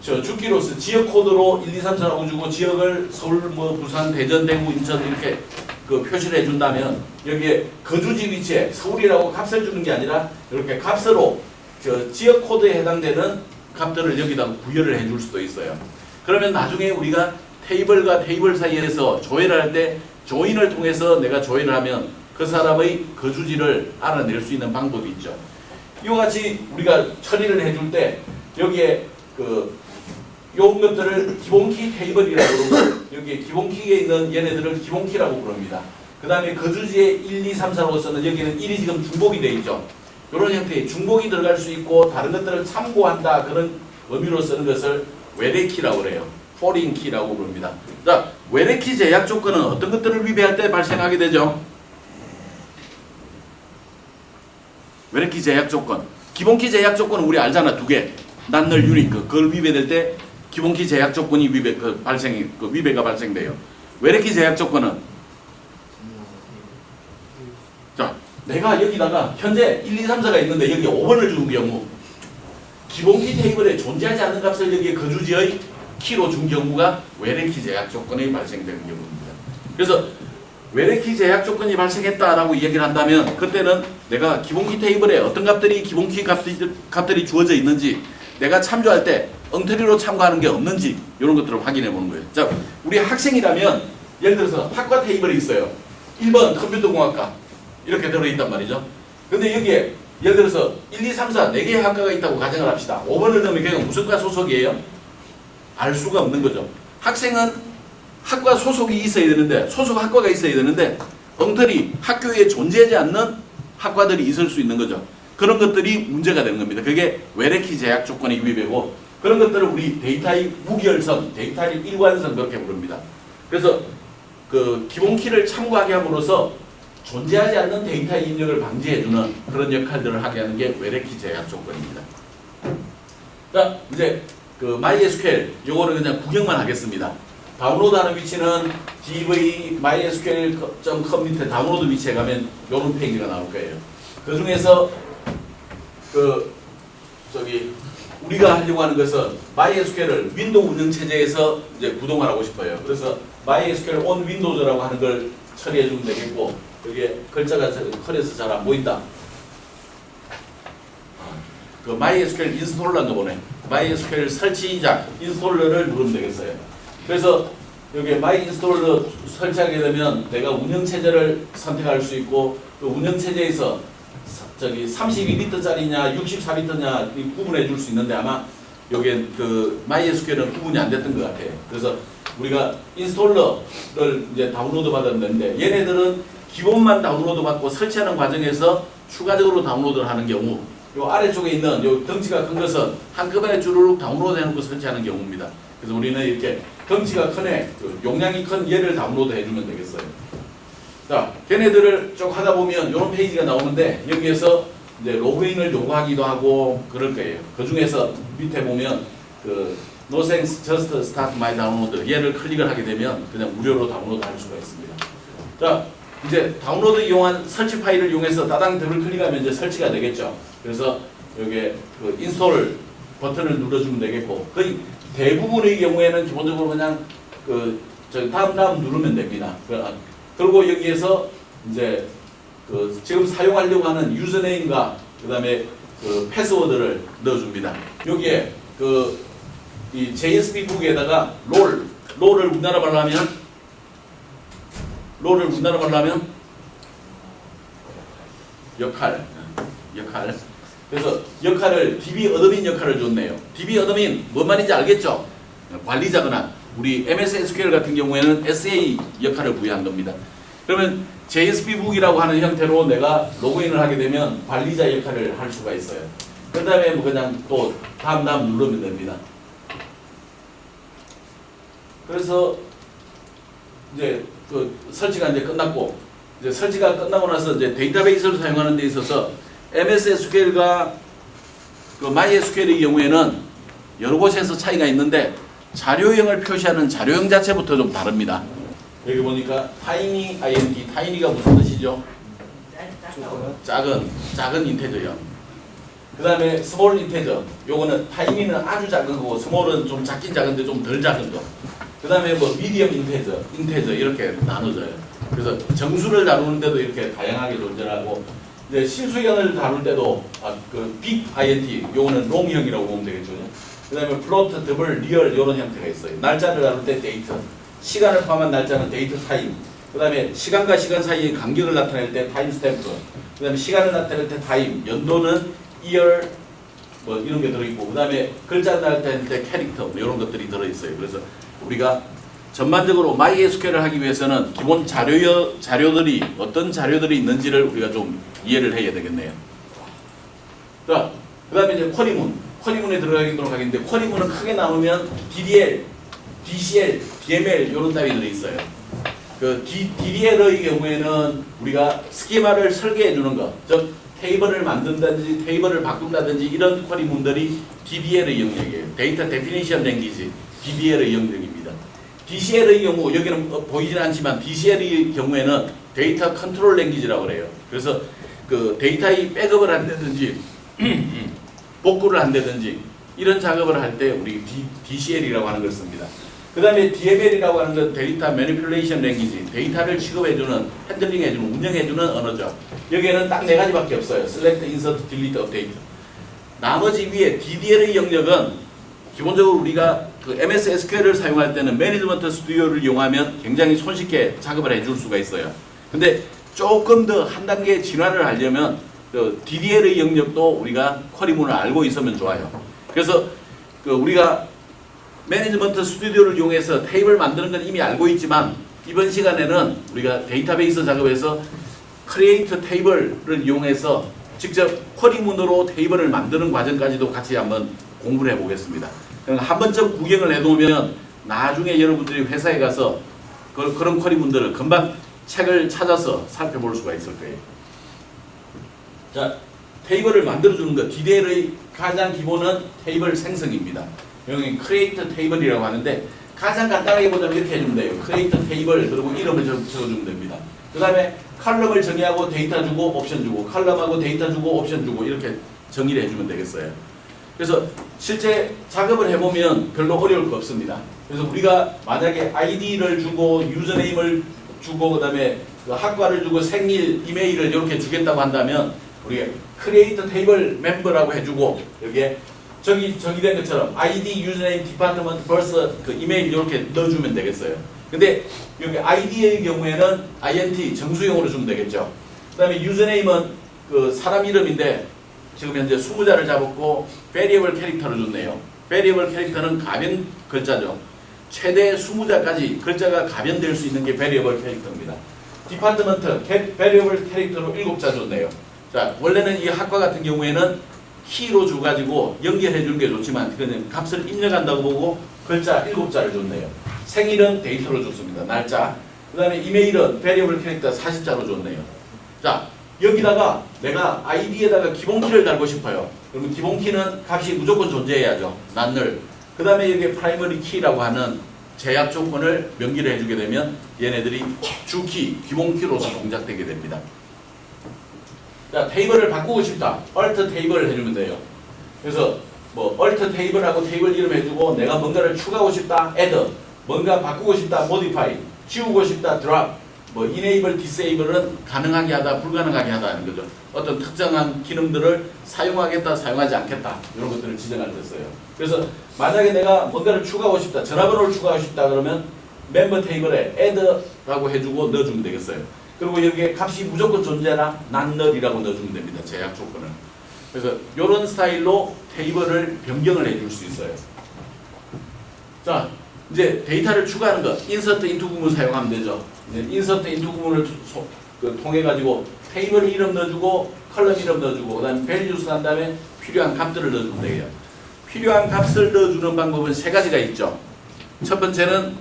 저 주기로서 지역 코드로 1, 2, 3, 4, 5 주고 지역을 서울, 뭐 부산, 대전, 대구, 인천 이렇게 표시를 해준다면 여기에 거주지 위치에 서울이라고 값을 주는 게 아니라 이렇게 값으로 저 지역 코드에 해당되는 값들을 여기다 부여를 해줄 수도 있어요. 그러면 나중에 우리가 테이블과 테이블 사이에서 조회를 할 때 조인을 통해서 내가 조회를 하면 그 사람의 거주지를 알아낼 수 있는 방법이 있죠. 이와 같이 우리가 처리를 해줄 때 여기에 요런 것들을 기본키 테이블이라고 그러고 여기에 기본키에 있는 얘네들을 기본키라고 부릅니다. 그 다음에 거주지에 1, 2, 3, 4로서는 여기는 1이 지금 중복이 되어 있죠. 이런 형태의 중복이 들어갈 수 있고 다른 것들을 참고한다 그런 의미로 쓰는 것을 외래키라고 그래요. foreign key라고 부릅니다. 자, 외래키 제약 조건은 어떤 것들을 위배할 때 발생하게 되죠? 외래키 제약 조건. 기본키 제약 조건은 우리 알잖아. 두 개. 난널 유니크. 그걸 위배될 때 기본키 제약 조건이 위배가 발생돼요. 외래키 제약 조건은 자, 내가 여기다가 현재 1, 2, 3, 4가 있는데 여기 5번을 준 경우 기본키 테이블에 존재하지 않는 값을 여기에 거주지의 키로 준 경우가 외래키 제약 조건이 발생되는 경우입니다. 그래서 외래키 제약 조건이 발생했다라고 얘기를 한다면 그때는 내가 기본키 테이블에 어떤 값들이 기본키 값들이 주어져 있는지 내가 참조할 때 엉터리로 참고하는 게 없는지 이런 것들을 확인해 보는 거예요. 자, 우리 학생이라면 예를 들어서 학과 테이블이 있어요. 1번 컴퓨터공학과 이렇게 들어있단 말이죠. 근데 여기에 예를 들어서 1, 2, 3, 4 4개의 학과가 있다고 가정을 합시다. 5번을 넣으면 걔가 무슨 과 소속이에요? 알 수가 없는 거죠. 학생은 학과 소속이 있어야 되는데 소속 학과가 있어야 되는데 엉터리 학교에 존재하지 않는 학과들이 있을 수 있는 거죠. 그런 것들이 문제가 되는 겁니다. 그게 외래키 제약 조건의 위배고 그런 것들을 우리 데이터의 무결성, 데이터의 일관성 그렇게 부릅니다. 그래서 그 기본키를 참고하게 함으로써 존재하지 않는 데이터의 입력을 방지해주는 그런 역할들을 하게 하는 게 외래키 제약 조건입니다. 자, 이제 그 MySQL 요거는 그냥 구경만 하겠습니다. 다운로드하는 위치는 dv mysql.com 밑에 다운로드 위치에 가면 요런 페이지가 나올 거예요. 그 중에서 우리가 하려고 하는 것은 MySQL을 윈도우 운영체제에서 이제 구동을 하고 싶어요. 그래서 MySQL on Windows라고 하는 걸 처리해 주면 되겠고 여기에 글자가 커려서 잘 안 보인다. 그 MySQL 인스톨러인가 보네. MySQL 설치작 인스톨러를 누르면 되겠어요. 그래서 여기 MyInstaller 설치하게 되면 내가 운영체제를 선택할 수 있고 그 운영체제에서 32비트짜리냐 64비트냐 구분해 줄 수 있는데 아마 여기에 그 MySQL은 구분이 안 됐던 것 같아요. 그래서 우리가 인스톨러를 이제 다운로드 받았는데 얘네들은 기본만 다운로드 받고 설치하는 과정에서 추가적으로 다운로드를 하는 경우 요 아래쪽에 있는 요 덩치가 큰 것은 한꺼번에 주르륵 다운로드 해놓고 설치하는 경우입니다. 그래서 우리는 이렇게 덩치가 큰 애, 용량이 큰 얘를 다운로드 해주면 되겠어요. 자, 걔네들을 쭉 하다 보면 이런 페이지가 나오는데 여기에서 이제 로그인을 요구하기도 하고 그럴 거예요. 그 중에서 밑에 보면 그 No thanks, just start my download 얘를 클릭을 하게 되면 그냥 무료로 다운로드 할 수가 있습니다. 자, 이제 다운로드 이용한 설치 파일을 이용해서 따당 더블 클릭하면 이제 설치가 되겠죠. 그래서 여기에 그 인스톨 버튼을 눌러주면 되겠고 거의 대부분의 경우에는 기본적으로 그냥 다음 누르면 됩니다. 그리고 여기에서 이제 지금 사용하려고 하는 유저네임과 그다음에 패스워드를 넣어줍니다. 여기에 이 JSP 북에다가 롤을 우리나라 말로 하면 역할. 그래서 역할을 DB 어드민 역할을 줬네요. DB 어드민 뭔 말인지 알겠죠? 관리자거나 우리 MS SQL 같은 경우에는 SA 역할을 부여한 겁니다. 그러면 JSP북이라고 하는 형태로 내가 로그인을 하게 되면 관리자 역할을 할 수가 있어요. 그 다음에 뭐 그냥 또 다음 누르면 됩니다. 그래서 이제 설치가 이제 끝났고 이제 설치가 끝나고 나서 이제 데이터베이스를 사용하는 데 있어서 MS SQL과 MySQL의 경우에는 여러 곳에서 차이가 있는데 자료형을 표시하는 자료형 자체부터 좀 다릅니다. 여기 보니까 tiny int, tiny가 무슨 뜻이죠? 작은 인테저형. 그 다음에 small integer, 요거는 tiny는 아주 작은 거고 small은 좀 작긴 작은데 좀 덜 작은 거. 그 다음에 뭐 medium integer 이렇게 나눠져요. 그래서 정수를 다루는데도 이렇게 다양하게 존재하고 이제 실수형을 다룰 때도 big int, 요거는 long형이라고 보면 되겠죠. 그 다음에 float, double, real 이런 형태가 있어요. 날짜를 다룰 때 date, 시간을 포함한 날짜는 date time, 그 다음에 시간과 시간 사이의 간격을 나타낼 때 time stamp, 그 다음에 시간을 나타낼 때 time, 연도는 year, 뭐 이런 게 들어있고, 그 다음에 글자 날 때 캐릭터 뭐 이런 것들이 들어있어요. 그래서 우리가 전반적으로 MySQL을 하기 위해서는 기본 자료들이 어떤 자료들이 있는지를 우리가 좀 이해를 해야 되겠네요. 자, 그 다음에 이제 쿼리문에 들어가도록 하겠는데, 쿼리문은 크게 나누면 DDL, DCL, DML 이런 따위 들어있어요. 그 DDL의 경우에는 우리가 스키마를 설계해 주는 것, 즉 테이블을 만든다든지 테이블을 바꾼다든지 이런 쿼리문들이 DDL의 영역이에요. 데이터 데피니션 랭귀지, DDL의 영역입니다. DCL의 경우, 여기는 보이진 않지만 DCL의 경우에는 데이터 컨트롤 랭귀지라고 그래요. 그래서 그 데이터의 백업을 한다든지 복구를 한다든지 이런 작업을 할 때 우리 DCL이라고 하는 걸 씁니다. 그 다음에 DML이라고 하는 건 데이터 매니플레이션 랭귀지, 데이터를 취급해주는, 핸들링해주는, 운영해주는 언어죠. 여기에는 딱 4가지밖에 없어요. Select, Insert, Delete, Update. 나머지 위에 DDL의 영역은 기본적으로 우리가 그 MS SQL을 사용할 때는 매니지먼트 스튜디오를 이용하면 굉장히 손쉽게 작업을 해줄 수가 있어요. 근데 조금 더 한 단계 진화를 하려면 그 DDL의 영역도 우리가 쿼리문을 알고 있으면 좋아요. 그래서 그 우리가 매니지먼트 스튜디오를 이용해서 테이블 만드는 건 이미 알고 있지만, 이번 시간에는 우리가 데이터베이스 작업에서 크리에이트 테이블을 이용해서 직접 쿼리문으로 테이블을 만드는 과정까지도 같이 한번 공부를 해보겠습니다. 그러니까 한 번쯤 구경을 해놓으면 나중에 여러분들이 회사에 가서 그런 쿼리문들을 금방 책을 찾아서 살펴볼 수가 있을 거예요. 자, 테이블을 만들어주는 것, DDL의 가장 기본은 테이블 생성입니다. 여기 크리에이트 테이블이라고 하는데, 가장 간단하게 보자면 이렇게 해주면 돼요. 크리에이트 테이블, 그리고 이름을 적어주면 됩니다. 그 다음에 칼럼을 정의하고 데이터 주고 옵션 주고, 칼럼하고 데이터 주고 옵션 주고, 이렇게 정의를 해주면 되겠어요. 그래서 실제 작업을 해보면 별로 어려울 거 없습니다. 그래서 우리가 만약에 아이디를 주고 유저네임을 주고 그 다음에 학과를 주고 생일, 이메일을 이렇게 주겠다고 한다면 우리가 크리에이트 테이블 멤버라고 해주고, 여기에 저기 정의된 것처럼 아이디, 유저네임, 디파트먼트, 벌써 그 이메일 이렇게 넣어주면 되겠어요. 근데 여기 아이디의 경우에는 int 정수용으로 주면 되겠죠. 그 다음에 유저네임은 그 사람 이름인데 지금 현재 20자를 잡았고 베리어블 캐릭터를 줬네요. 베리어블 캐릭터는 가변 글자죠. 최대 20자까지 글자가 가변될 수 있는 게 베리어블 캐릭터입니다. 디파트먼트 베리어블 캐릭터로 7자 줬네요. 자, 원래는 이 학과 같은 경우에는 키로 줘가지고 연결해 주는 게 좋지만 그는 값을 입력한다고 보고 글자 7자를 줬네요. 생일은 데이터로 줬습니다. 날짜. 그 다음에 이메일은 베리어블 캐릭터 40자로 줬네요. 자, 여기다가 내가 아이디에다가 기본키를 달고 싶어요. 그러면 기본키는 값이 무조건 존재해야죠. 난늘. 그 다음에 여기 프라이머리 키라고 하는 제약 조건을 명기를 해주게 되면 얘네들이 주키, 기본키로서 동작되게 됩니다. 자, 테이블을 바꾸고 싶다. alt 테이블을 해주면 돼요. 그래서 뭐 alt 테이블하고 테이블 이름 해주고, 내가 뭔가를 추가하고 싶다. add, 뭔가 바꾸고 싶다. modify, 지우고 싶다. drop, 뭐 enable, disable은 가능하게 하다, 불가능하게 하다 하는 거죠. 어떤 특정한 기능들을 사용하겠다, 사용하지 않겠다, 이런 것들을 지정할 때 써요. 그래서 만약에 내가 뭔가를 추가하고 싶다, 전화번호를 추가하고 싶다 그러면 멤버 테이블에 add라고 해주고 넣어주면 되겠어요. 그리고 여기에 값이 무조건 존재라 난널이라고 넣어주면 됩니다. 제약 조건을. 그래서 이런 스타일로 테이블을 변경을 해줄 수 있어요. 자, 이제 데이터를 추가하는 것, 인서트 인투 구문 사용하면 되죠. 인서트 인투 구문을 통해 가지고 테이블 이름 넣어주고 컬럼 이름 넣어주고, 그다음에 밸류스 한 다음에 필요한 값들을 넣어주면 돼요. 필요한 값을 넣어주는 방법은 3가지가 있죠. 첫 번째는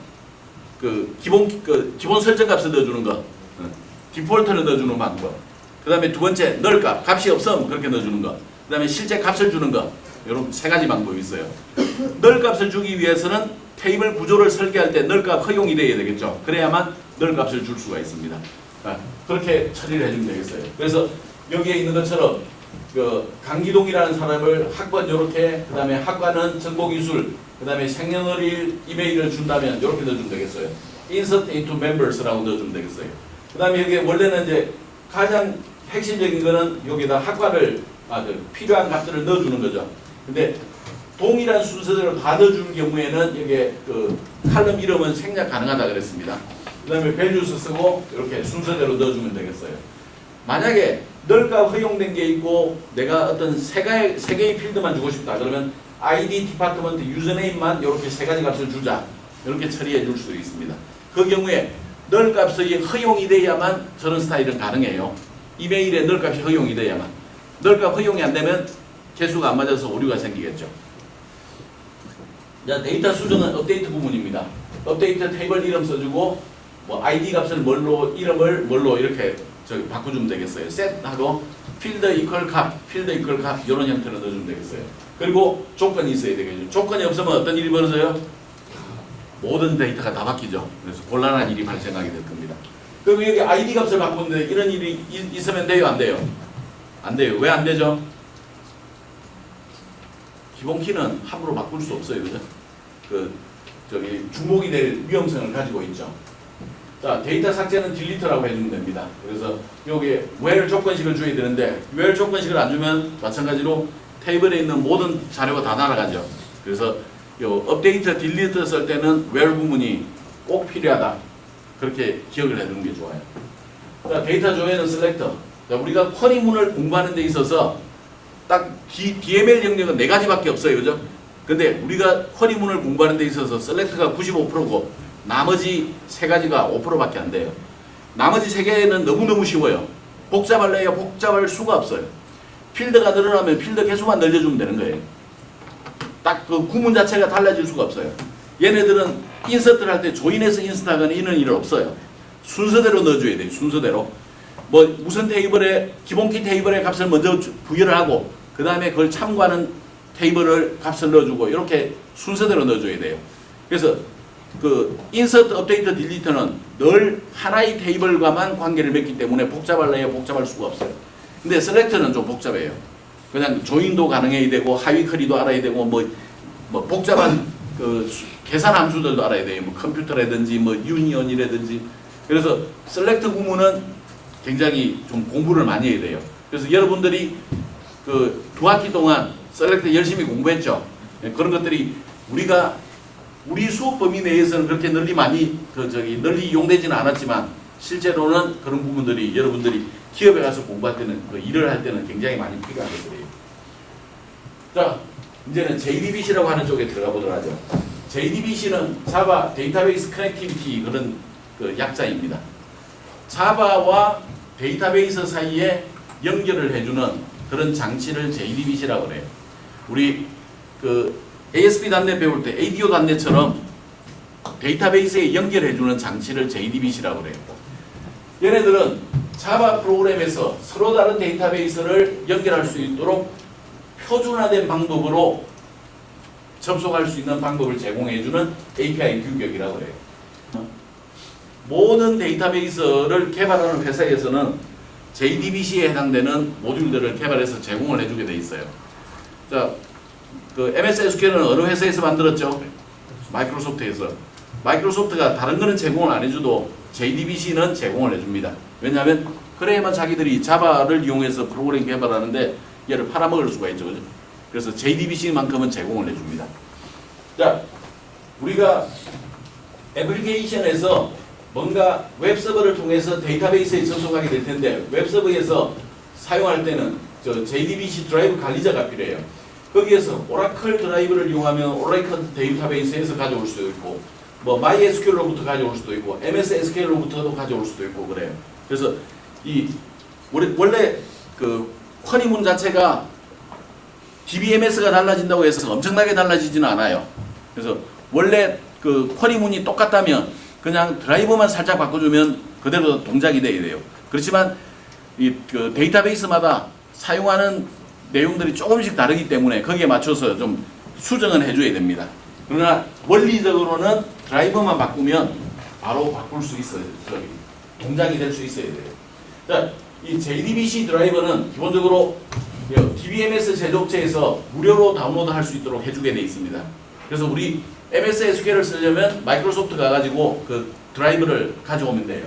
그 기본 설정 값을 넣어주는 것, 디폴트를 넣어주는 방법. 그 다음에 두 번째, 널 값, 값이 없으면 그렇게 넣어주는 것. 그 다음에 실제 값을 주는 것. 이런 3가지 방법이 있어요. 널 값을 주기 위해서는 테이블 구조를 설계할 때 널 값 허용이 되어야 되겠죠. 그래야만 널 값을 줄 수가 있습니다. 그렇게 처리를 해주면 되겠어요. 그래서 여기에 있는 것처럼 그 강기동이라는 사람을 학번 이렇게, 그 다음에 학과는 정보기술, 그 다음에 생년월일 이메일을 준다면 이렇게 넣어주면 되겠어요. Insert into members라고 넣어주면 되겠어요. 그 다음에 여기 원래는 이제 가장 핵심적인 거는 여기다 학과를 필요한 값들을 넣어주는 거죠. 근데 동일한 순서대로 다 넣어주는 경우에는 여기에 그 칼럼 이름은 생략 가능하다 그랬습니다. 그 다음에 values 쓰고 이렇게 순서대로 넣어주면 되겠어요. 만약에 널값 허용된 게 있고 내가 어떤 세 개의 필드만 주고 싶다 그러면 ID, 디파트먼트, 유저네임만 이렇게 세 가지 값을 주자 이렇게 처리해 줄 수도 있습니다. 그 경우에 널값이 허용이 돼야만 저런 스타일은 가능해요. 이메일에 널값이 허용이 돼야만. 널값 허용이 안 되면 개수가 안 맞아서 오류가 생기겠죠. 자, 데이터 수정은 업데이트 부분입니다. 업데이트 테이블 이름 써주고 뭐 ID 값을 뭘로 이름을 뭘로 이렇게 저기 바꿔주면 되겠어요. set하고 필드 이퀄 값, 필드 이퀄 값 이런 형태로 넣어주면 되겠어요. 그리고 조건이 있어야 되겠죠. 조건이 없으면 어떤 일이 벌어져요? 모든 데이터가 다 바뀌죠. 그래서 곤란한 일이 발생하게 될 겁니다. 그럼 여기 ID 값을 바꾸는데 이런 일이 있으면 돼요? 안 돼요? 안 돼요. 왜 안 되죠? 기본 키는 함부로 바꿀 수 없어요. 그죠? 주목이 될 위험성을 가지고 있죠. 자, 데이터 삭제는 딜리트라고 해주면 됩니다. 그래서 여기에 where 조건식을 줘야 되는데 where 조건식을 안 주면 마찬가지로 테이블에 있는 모든 자료가 다 날아가죠. 그래서 요 업데이트 딜리트 쓸 때는 where 부분이 꼭 필요하다. 그렇게 기억을 해두는 게 좋아요. 자, 데이터 조회는 셀렉터. 자, 우리가 쿼리문을 공부하는 데 있어서 딱 DML 영역은 4가지밖에 없어요. 그죠? 근데 우리가 쿼리문을 공부하는 데 있어서 셀렉트가 95%고 나머지 3가지가 5%밖에 안 돼요. 나머지 3개는 너무너무 쉬워요. 복잡할래요? 복잡할 수가 없어요. 필드가 늘어나면 필드 개수만 늘려주면 되는 거예요. 딱 그 구문 자체가 달라질 수가 없어요. 얘네들은 인서트를 할 때 조인해서 인서트하거나 이런 일은 없어요. 순서대로 넣어줘야 돼요. 순서대로. 뭐 무슨 테이블에 기본키 테이블의 값을 먼저 부여를 하고 그 다음에 그걸 참고하는 테이블을 값을 넣어주고 이렇게 순서대로 넣어줘야 돼요. 그래서 그 인서트, 업데이트, 딜리트는 늘 하나의 테이블과만 관계를 맺기 때문에 복잡할래요? 복잡할 수가 없어요. 근데 셀렉트는 좀 복잡해요. 그냥 조인도 가능해야 되고 하위 커리도 알아야 되고 뭐 복잡한 그 계산 함수들도 알아야 돼요. 뭐 컴퓨터라든지 뭐 유니언이라든지. 그래서 셀렉트 구문은 굉장히 좀 공부를 많이 해야 돼요. 그래서 여러분들이 그 2학기 동안 셀렉트 열심히 공부했죠. 그런 것들이 우리 수업 범위 내에서는 그렇게 널리 이용되지는 않았지만 실제로는 그런 부분들이 여러분들이 기업에 가서 공부할 때는 일을 할 때는 굉장히 많이 필요한 것들이에요. 자, 이제는 JDBC라고 하는 쪽에 들어가 보도록 하죠. JDBC는 자바 데이터베이스 커넥티비티 그런 그 약자입니다. 자바와 데이터베이스 사이에 연결을 해주는 그런 장치를 JDBC라고 그래요. 우리 그 ASP.NET 배울 때 ADO.NET처럼 데이터베이스에 연결해주는 장치를 JDBC라고 그래요. 얘네들은 자바 프로그램에서 서로 다른 데이터베이스를 연결할 수 있도록 표준화된 방법으로 접속할 수 있는 방법을 제공해주는 API 규격이라고 해요. 모든 데이터베이스를 개발하는 회사에서는 JDBC에 해당되는 모듈들을 개발해서 제공을 해주게 돼 있어요. 자, 그 MS SQL은 어느 회사에서 만들었죠? 마이크로소프트에서. 마이크로소프트가 다른 거는 제공을 안 해줘도 JDBC는 제공을 해줍니다. 왜냐하면 그래야만 자기들이 자바를 이용해서 프로그램 개발하는데 얘를 팔아먹을 수가 있죠. 그죠? 그래서 JDBC만큼은 제공을 해줍니다. 자, 우리가 애플리케이션에서 뭔가 웹서버를 통해서 데이터베이스에 접속하게 될 텐데 웹서버에서 사용할 때는 저 JDBC 드라이브 관리자가 필요해요. 거기에서 오라클 드라이브를 이용하면 오라클 데이터베이스에서 가져올 수도 있고 뭐 MySQL로부터 가져올 수도 있고 MS SQL로부터도 가져올 수도 있고 그래요. 그래서 이 원래 그 쿼리문 자체가 DBMS가 달라진다고 해서 엄청나게 달라지지는 않아요. 그래서 원래 그 쿼리문이 똑같다면 그냥 드라이버만 살짝 바꿔주면 그대로 동작이 돼야 돼요. 그렇지만 이 그 데이터베이스마다 사용하는 내용들이 조금씩 다르기 때문에 거기에 맞춰서 좀 수정은 해줘야 됩니다. 그러나 원리적으로는 드라이버만 바꾸면 바로 바꿀 수 있어요. 동작이 될 수 있어야 돼요. 자, 이 JDBC 드라이버는 기본적으로 DBMS 제조업체에서 무료로 다운로드 할 수 있도록 해주게 돼 있습니다. 그래서 우리 MS SQL을 쓰려면 마이크로소프트 가가지고 그 드라이브를 가져오면 돼요.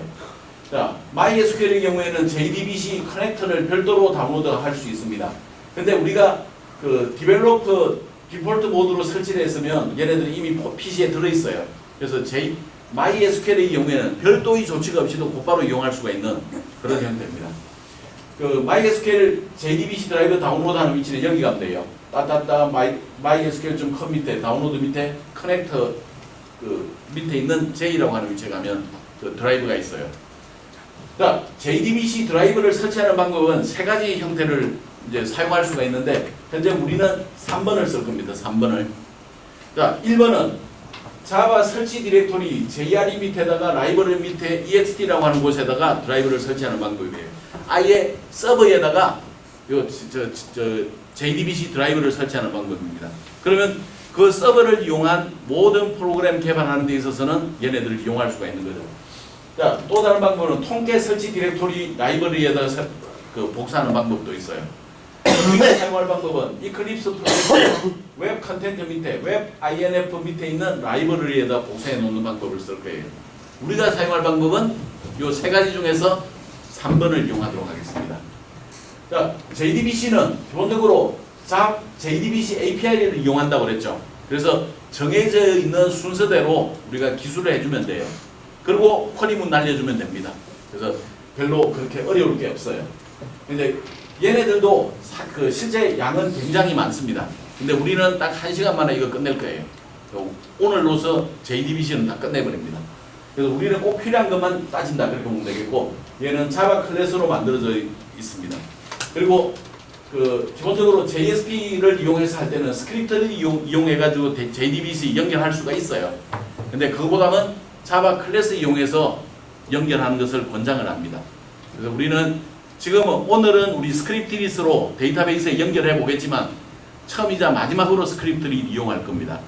자, MySQL의 경우에는 JDBC 커넥터를 별도로 다운로드 할 수 있습니다. 근데 우리가 그 디벨로퍼 디폴트 모드로 설치를 했으면 얘네들이 이미 PC에 들어있어요. 그래서 MySQL의 경우에는 별도의 조치가 없이도 곧바로 이용할 수가 있는 그런 형태입니다. 그 MySQL JDBC 드라이브 다운로드하는 위치는 여기 가면 돼요. 따따따 MySQL.com 밑에 다운로드 밑에 커넥터 그 밑에 있는 J라고 하는 위치에 가면 그 드라이브가 있어요. 그러니까 JDBC 드라이브를 설치하는 방법은 세 가지 형태를 이제 사용할 수가 있는데 현재 우리는 3번을 쓸 겁니다. 3번을. 자, 1번은 자바 설치 디렉토리 JRE 밑에다가 라이브러리 밑에 EXT라고 하는 곳에다가 드라이브를 설치하는 방법이에요. 아예 서버에다가 JDBC 드라이브를 설치하는 방법입니다. 그러면 그 서버를 이용한 모든 프로그램 개발하는 데 있어서는 얘네들을 이용할 수가 있는 거죠. 자, 또 다른 방법은 통계 설치 디렉토리 라이브러리에다가 그 복사하는 방법도 있어요. 우리가 사용할 방법은 이클립스 프로젝트 웹 컨텐트 밑에 웹 INF 밑에 있는 라이브러리에다 복사해 놓는 방법을 쓸 거예요. 우리가 사용할 방법은 이 세 가지 중에서 3번을 이용하도록 하겠습니다. 자, JDBC는 기본적으로 SAP JDBC API를 이용한다고 그랬죠. 그래서 정해져 있는 순서대로 우리가 기술을 해주면 돼요. 그리고 쿼리문 날려주면 됩니다. 그래서 별로 그렇게 어려울 게 없어요. 근데 얘네들도 그 실제 양은 굉장히 많습니다. 근데 우리는 딱 1시간 만에 이거 끝낼 거예요. 오늘로서 JDBC는 다 끝내버립니다. 그래서 우리는 꼭 필요한 것만 따진다 그렇게 보면 되겠고, 얘는 자바 클래스로 만들어져 있습니다. 그리고 그 기본적으로 JSP를 이용해서 할 때는 스크립트를 이용해가지고 JDBC 연결할 수가 있어요. 근데 그거보다는 자바 클래스 이용해서 연결하는 것을 권장을 합니다. 그래서 우리는 지금 오늘은 우리 스크립트리스로 데이터베이스에 연결해 보겠지만 처음이자 마지막으로 스크립트를 이용할 겁니다.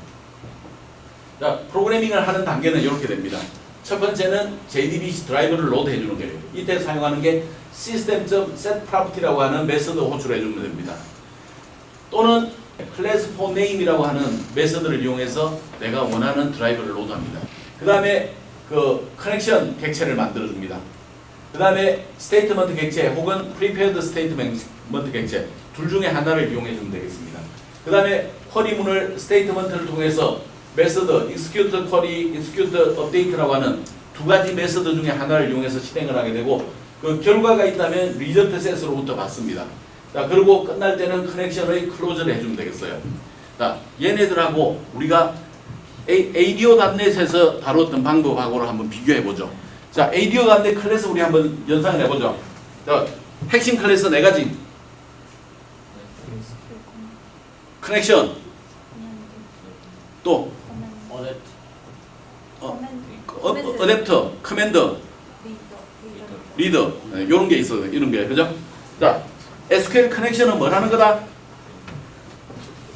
자, 프로그래밍을 하는 단계는 이렇게 됩니다. 첫 번째는 JDBC 드라이버를 로드해 주는 거예요. 이때 사용하는 게 system.setProperty라고 하는 메서드 호출해 주면 됩니다. 또는 class for name이라고 하는 메서드를 이용해서 내가 원하는 드라이버를 로드합니다. 그 다음에 그 커넥션 객체를 만들어 줍니다. 그 다음에 스테이트먼트 객체 혹은 prepared 스테이트먼트 객체 둘 중에 하나를 이용해 주면 되겠습니다. 그 다음에 쿼리문을 스테이트먼트를 통해서 메서드 execute query, execute update라고 하는 두 가지 메서드 중에 하나를 이용해서 실행을 하게 되고, 그 결과가 있다면 리저트 셋으로부터 받습니다. 자, 그리고 끝날 때는 커넥션의 클로즈를 해주면 되겠어요. 자, 얘네들하고 우리가 ADO.NET에서 다뤘던 방법하고를 한번 비교해 보죠. 자, ADO.NET 클래스 우리 한번 연상을 해보죠. 자, 핵심 클래스 4가지. 커넥션, 또 어댑터, 커맨더, 리더, 이런 게 있어요. 이런 게, 그죠? 자, SQL 커넥션은 뭐라는 거다?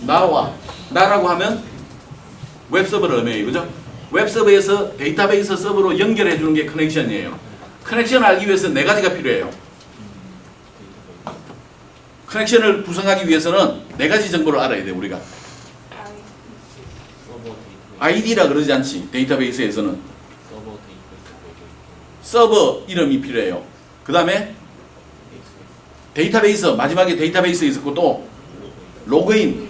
나라고 하면 웹서버를 의미해요. 그죠? 웹서버에서 데이터베이스 서버로 연결해 주는 게 커넥션이에요. 커넥션을 알기 위해서 4가지가 필요해요. 커넥션을 구성하기 위해서는 4가지 정보를 알아야 돼요, 우리가. ID라 그러지 않지, 데이터베이스에서는. 서버 이름이 필요해요. 그 다음에 데이터베이스, 마지막에 데이터베이스 있었고, 또 로그인,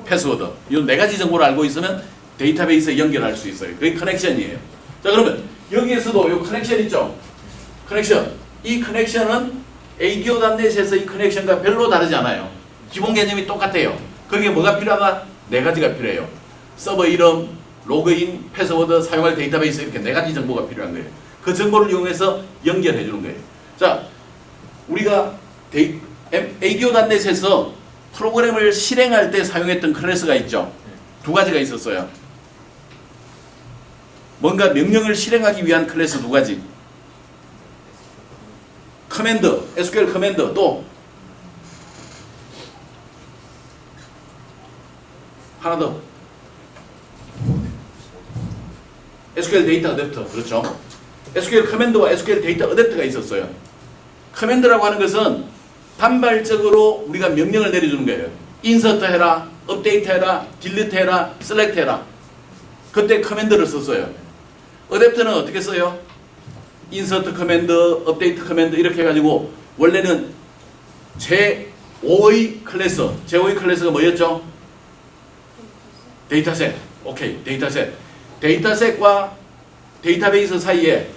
패스워드. 이 4가지 정보를 알고 있으면 데이터베이스에 연결할 수 있어요. 그게 커넥션이에요. 자, 그러면 여기에서도 이 커넥션 있죠? 커넥션. 이 커넥션은 ADO.NET에서 이 커넥션과 별로 다르지 않아요. 기본 개념이 똑같아요. 거기에 뭐가 필요하다? 4가지가 필요해요. 서버 이름, 로그인, 패스워드, 사용할 데이터베이스, 이렇게 4가지 정보가 필요한 거예요. 그 정보를 이용해서 연결해 주는 거예요. 자, 우리가 ADO.NET에서 프로그램을 실행할 때 사용했던 클래스가 있죠. 2가지가 있었어요. 뭔가 명령을 실행하기 위한 클래스 2가지. 커맨드, SQL 커맨드, 또 하나 더. SQL 데이터 어댑터. 그렇죠. SQL 커맨드와 SQL 데이터 어댑터가 있었어요. 커맨드라고 하는 것은 단발적으로 우리가 명령을 내려주는 거예요. 인서트 해라, 업데이트 해라, 딜리트 해라, 셀렉트 해라. 그때 커맨드를 썼어요. 어댑터는 어떻게 써요? 인서트 커맨드, 업데이트 커맨드 이렇게 해가지고 원래는 제5의 클래스, 제5의 클래스가 뭐였죠? 데이터셋. 오케이, 데이터셋. 데이터셋과 데이터베이스 사이에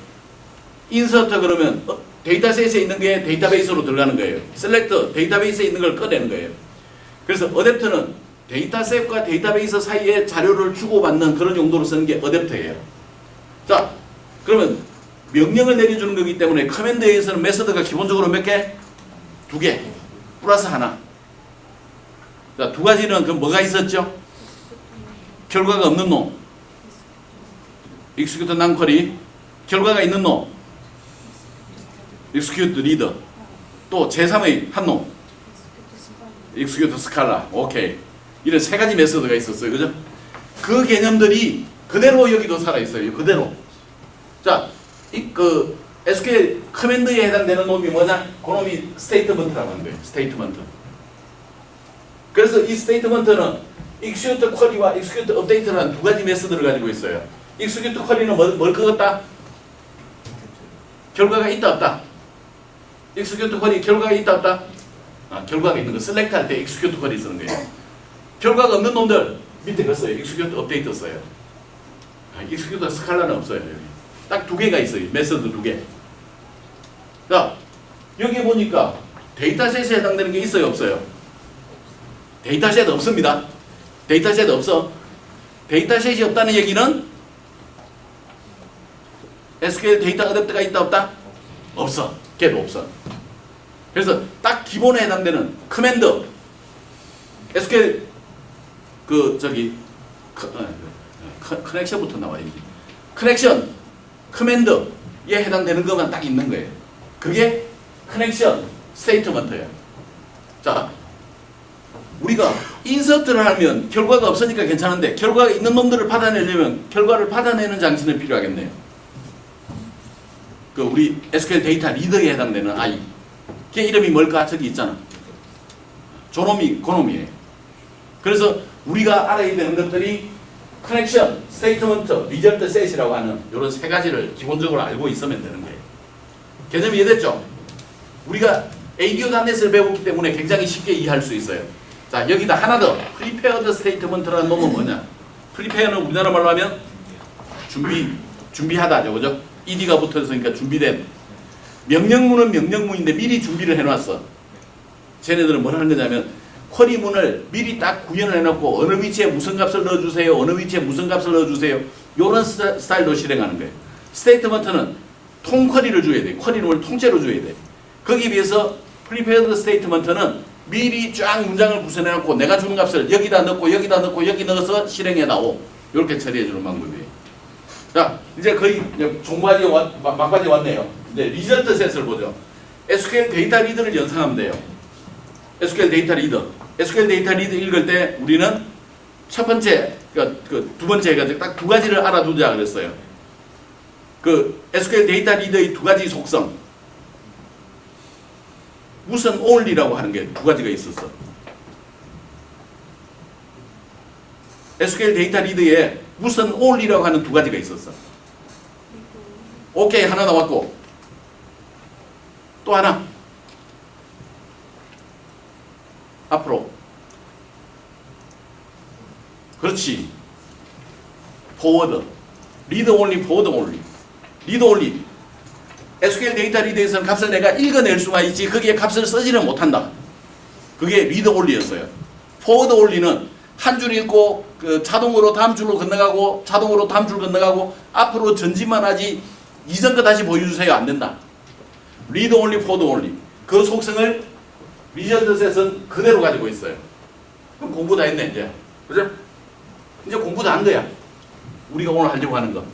인서트 그러면 데이터셋에 있는 게 데이터베이스로 들어가는 거예요. 셀렉트 데이터베이스에 있는 걸 꺼내는 거예요. 그래서 어댑터는 데이터셋과 데이터베이스 사이에 자료를 주고받는 그런 용도로 쓰는 게 어댑터예요. 자, 그러면 명령을 내려주는 거기 때문에 커맨드에서는 메서드가 기본적으로 몇 개? 2개 플러스 하나. 자, 2가지는 그럼 뭐가 있었죠? 결과가 없는 놈 execute non query, 결과가 있는 놈 execute reader, 또 제3의 한 놈 execute scala. 오케이. 이런 3가지 메서드가 있었어요. 그죠? 그 개념들이 그대로 여기도 살아있어요. 그대로. 자, 그 SQL 커맨드에 해당되는 놈이 뭐냐? 그 놈이 스테이트먼트라고 하는 거예요. 스테이트먼트. 그래서 이 스테이트먼트는 execute query와 execute update라는 2가지 메서드를 가지고 있어요. execute query는 뭘 끄었다? 결과가 있다 없다? execute query 결과가 있다 없다? 결과가 있는 거 select 할 때 execute query 쓰는 거예요. 결과가 없는 놈들 밑에 거 써요. execute update 써요. execute scala는 없어요. 여기. 딱 2개가 있어요. 메서드 2개. 자, 여기 보니까 데이터셋에 해당되는 게 있어요 없어요? 데이터셋 없습니다. 데이터셋 없어. 데이터셋이 없다는 얘기는 SQL 데이터 어댑터가 있다 없다? 없어. 걔도 없어. 그래서 딱 기본에 해당되는 커맨드 SQL 커넥션부터 나와야지. 커넥션 커맨드에 해당되는 것만 딱 있는 거예요. 그게 커넥션 스테이트먼트예요. 자, 우리가 인서트를 하면 결과가 없으니까 괜찮은데 결과가 있는 놈들을 받아내려면 결과를 받아내는 장치는 필요하겠네요. 그 우리 SQL 데이터 리더에 해당되는 아이. 걔 이름이 뭘까? 저기 있잖아. 저놈이 그놈이에요. 그래서 우리가 알아야 되는 것들이 커넥션, 스테이트먼트, 리절트 셋이라고 하는 이런 3가지를 기본적으로 알고 있으면 되는 거예요. 개념이 이해됐죠? 우리가 ADO.NET을 배웠기 때문에 굉장히 쉽게 이해할 수 있어요. 자, 여기다 하나 더. Prepared Statement라는 놈은 뭐냐? Prepared는 우리나라 말로 하면 준비하다죠. 그죠? ED가 붙어있으니까 준비된. 명령문은 명령문인데 미리 준비를 해놨어. 쟤네들은 뭘 하는 거냐면 쿼리문을 미리 딱 구현을 해놓고 어느 위치에 무슨 값을 넣어주세요. 어느 위치에 무슨 값을 넣어주세요. 이런 스타일로 실행하는 거예요. 스테이트먼트는 통 쿼리를 줘야 돼. 쿼리문을 통째로 줘야 돼. 거기에 비해서 Prepared Statement는 미리 쫙 문장을 구성해놓고 내가 주는 값을 여기다 넣고 여기다 넣고 여기 넣어서 실행해 나오. 이렇게 처리해주는 방법이에요. 자, 이제 거의 종바지 막바지 왔네요. 이제 리절트 셋을 보죠. SQL 데이터 리더를 연상하면 돼요. SQL 데이터 리더. SQL 데이터 리더 읽을 때 우리는 첫 번째, 그 두 번째 해가지고 딱 2가지를 알아두자 그랬어요. 그 SQL 데이터 리더의 2가지 속성. 무슨 only라고 하는 게 2가지가 있었어. SQL 데이터 리더에 무슨 only라고 하는 2가지가 있었어. 오케이, 하나 나왔고 또 하나 앞으로. 그렇지. forward. read only, forward only. read only. SQL 데이터 리더에서는 값을 내가 읽어낼 수가 있지 거기에 값을 쓰지는 못한다. 그게 read only였어요. forward only는 한 줄 읽고 그 자동으로 다음 줄로 건너가고 자동으로 다음 줄 건너가고 앞으로 전진만 하지 이전 거 다시 보여주세요. 안 된다. read only, forward only. 그 속성을 리절트 셋은 그대로 가지고 있어요. 그럼 공부 다 했네 이제. 그죠? 이제 공부 다 한 거야. 우리가 오늘 하려고 하는 거.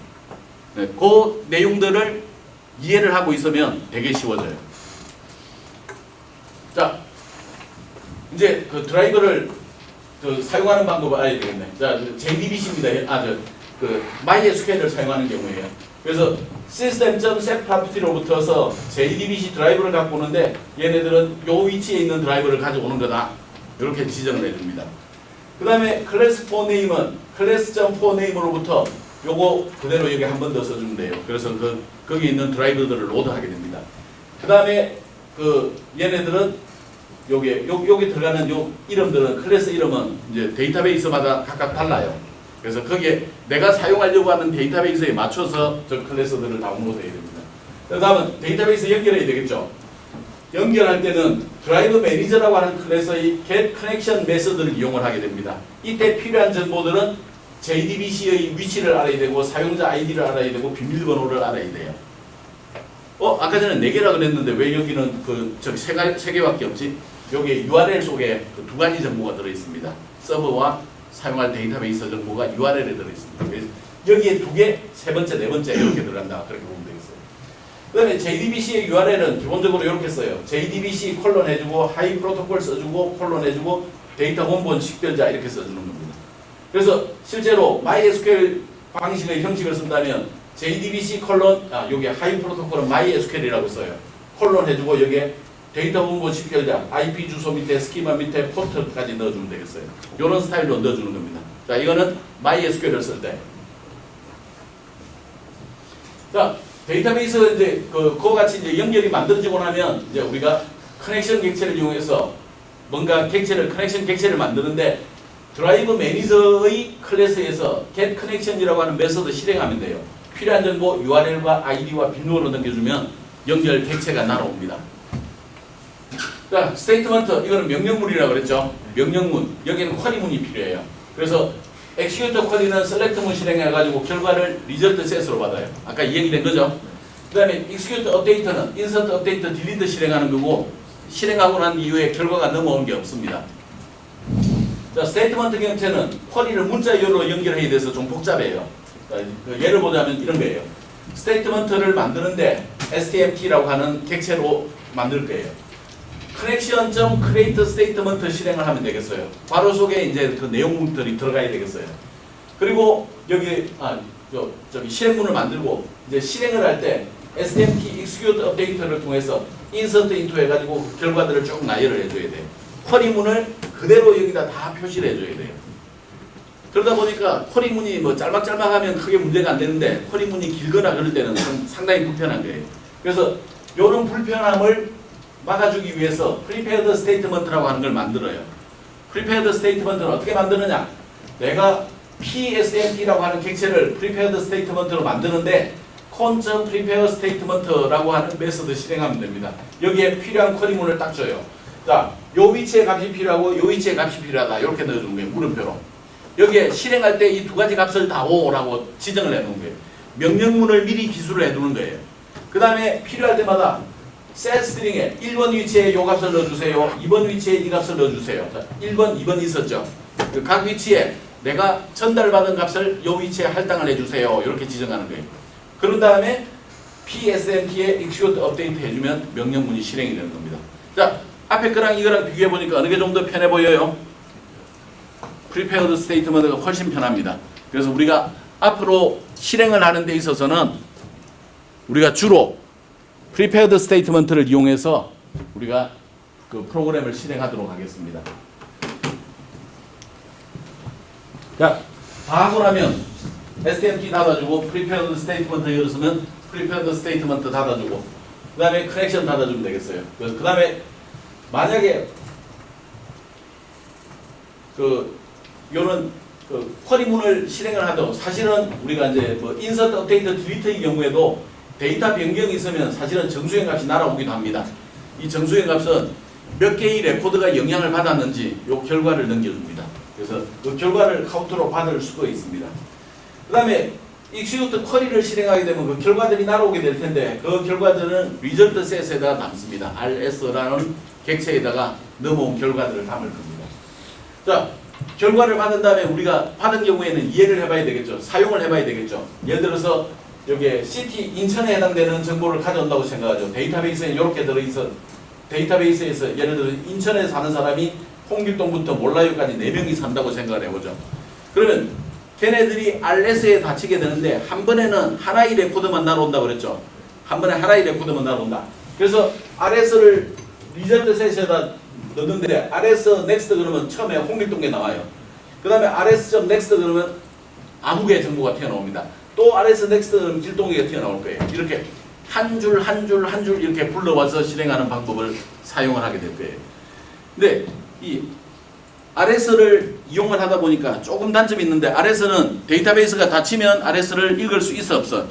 네, 그 내용들을 이해를 하고 있으면 되게 쉬워져요. 자, 이제 그 드라이버를 사용하는 방법을 알아야 되겠네. 자, JDBC입니다. 그 MySQL을 사용하는 경우에요. 그래서 system.set.property로부터서 JDBC 드라이버를 갖고 오는데 얘네들은 요 위치에 있는 드라이버를 가져오는 거다. 이렇게 지정을 해줍니다. 그 다음에 class for name은 class.for name으로부터 요거 그대로 여기 한 번 더 써주면 돼요. 그래서 거기 있는 드라이버들을 로드하게 됩니다. 그 다음에 얘네들은 여기 들어가는 요 이름들은 클래스 이름은 이제 데이터베이스마다 각각 달라요. 그래서 거기에 내가 사용하려고 하는 데이터베이스에 맞춰서 저 클래스들을 다운로드 해야 됩니다. 그 다음은 데이터베이스 연결해야 되겠죠. 연결할 때는 드라이브 매니저라고 하는 클래스의 get connection 메서드를 이용을 하게 됩니다. 이때 필요한 정보들은 JDBC의 위치를 알아야 되고 사용자 아이디를 알아야 되고 비밀번호를 알아야 돼요. 아까 전에 4개라 그랬는데 왜 여기는 저기 3개밖에 없지? 여기 URL 속에 그 2가지 정보가 들어있습니다. 서버와 사용할 데이터베이스 정보가 URL에 들어있습니다. 그래서 여기에 2개, 세 번째, 네 번째 이렇게 들어간다. 그렇게 보면 되겠어요. 그 다음에 JDBC의 URL은 기본적으로 이렇게 써요. JDBC 콜론 해주고 하이 프로토콜 써주고 콜론 해주고 데이터 원본 식별자 이렇게 써주는 겁니다. 그래서 실제로 MySQL 방식의 형식을 쓴다면 JDBC 콜론 여기 하이 프로토콜은 MySQL이라고 써요. 콜론 해주고 여기에 데이터 원본 식별자 IP 주소 밑에 스키마 밑에 포트까지 넣어주면 되겠어요. 이런 스타일로 넣어주는 겁니다. 자, 이거는 MySQL을 쓸 때. 자, 데이터베이스가 이제 그거 같이 이제 연결이 만들어지고 나면 이제 우리가 커넥션 객체를 이용해서 뭔가 커넥션 객체를 만드는데 드라이브 매니저의 클래스에서 get connection이라고 하는 메서드 실행하면 돼요. 필요한 정보 URL과 ID와 비밀번호 넘겨주면 연결 객체가 날아옵니다. 자, 스테이트먼트 이거는 명령문이라고 그랬죠. 명령문 여기는 쿼리문이 필요해요. 그래서 execute 쿼리는 select문 실행해가지고 결과를 result set으로 받아요. 아까 이야기된 거죠. 그 다음에 execute update는 insert, update, delete 실행하는 거고 실행하고 난 이후에 결과가 넘어온 게 없습니다. 자, 스테이트먼트 객체는 쿼리를 문자열로 연결해야 돼서 좀 복잡해요. 예를 보자면 이런 거예요. 스테이트먼트를 만드는데 STMT라고 하는 객체로 만들 거예요. connection.create statement 실행을 하면 되겠어요. 괄호 속에 이제 그 내용들이 들어가야 되겠어요. 그리고 여기 저기 실행문을 만들고 이제 실행을 할 때 STMT execute update를 통해서 insert into 해가지고 결과들을 쭉 나열을 해줘야 돼요. 쿼리문을 그대로 여기다 다 표시를 해줘야 돼요. 그러다 보니까 쿼리문이 뭐 짤막짤막하면 크게 문제가 안 되는데 쿼리문이 길거나 그럴 때는 상당히 불편한 거예요. 그래서 이런 불편함을 막아주기 위해서 prepared statement라고 하는 걸 만들어요. prepared statement는 어떻게 만드느냐? 내가 PSMT라고 하는 객체를 prepared statement로 만드는데 con.prepare statement라고 하는 메서드 실행하면 됩니다. 여기에 필요한 쿼리문을 딱 줘요. 자, 요 위치에 값이 필요하고 요 위치에 값이 필요하다. 이렇게 넣어주는 거예요. 물음표로. 여기에 실행할 때 이 2가지 값을 다 오라고 지정을 해놓은 거예요. 명령문을 미리 기술을 해두는 거예요. 그 다음에 필요할 때마다 set string에 1번 위치에 요 값을 넣어주세요. 2번 위치에 이 값을 넣어주세요. 자, 1번, 2번 있었죠. 각 위치에 내가 전달받은 값을 요 위치에 할당을 해주세요. 이렇게 지정하는 거예요. 그런 다음에 PSMT에 execute update 해주면 명령문이 실행이 되는 겁니다. 자, 앞에 거랑 이거랑 비교해보니까 어느 게 좀 더 편해 보여요? prepared statement가 훨씬 편합니다. 그래서 우리가 앞으로 실행을 하는 데 있어서는 우리가 주로 prepared statement를 이용해서 우리가 그 프로그램을 실행하도록 하겠습니다. 자, 다 하고 나면 STMT 닫아주고 prepared statement 열었으면 prepared statement 닫아주고 그 다음에 connection 닫아주면 되겠어요. 그 다음에 만약에 요런 쿼리문을 실행을 하도 사실은 우리가 이제 뭐 insert, update, delete의 경우에도 데이터 변경이 있으면 사실은 정수행 값이 날아오기도 합니다. 이 정수행 값은 몇 개의 레코드가 영향을 받았는지 요 결과를 넘겨줍니다. 그래서 그 결과를 카운트로 받을 수도 있습니다. 그 다음에 execute 쿼리를 실행하게 되면 그 결과들이 날아오게 될 텐데 그 결과들은 result set에다가 남습니다. RS라는 객체에다가 넘어온 결과들을 담을 겁니다. 자, 결과를 받은 다음에 우리가 받은 경우에는 이해를 해봐야 되겠죠. 사용을 해봐야 되겠죠. 예를 들어서 여기에 시티 인천에 해당되는 정보를 가져온다고 생각하죠. 데이터베이스에 이렇게 들어있어 데이터베이스에서 예를 들어 인천에 사는 사람이 홍길동부터 몰라요까지 4명이 산다고 생각을 해보죠. 그러면 걔네들이 RS에 닫히게 되는데 한 번에는 하나의 레코드만 날아온다고 그랬죠. 한 번에 하나의 레코드만 날아온다. 그래서 RS를 리절트 셋에다 넣는데 RS next 그러면 처음에 홍길동에 나와요. 그 다음에 RS.next 그러면 아무개 정보가 튀어나옵니다. 또 RS next 그러면 길동이가 튀어나올 거예요. 이렇게 한 줄 한 줄 한 줄 이렇게 불러와서 실행하는 방법을 사용을 하게 될 거예요. 근데 이 RS를 이용을 하다 보니까 조금 단점이 있는데 RS는 데이터베이스가 닫히면 RS를 읽을 수 있어 없어?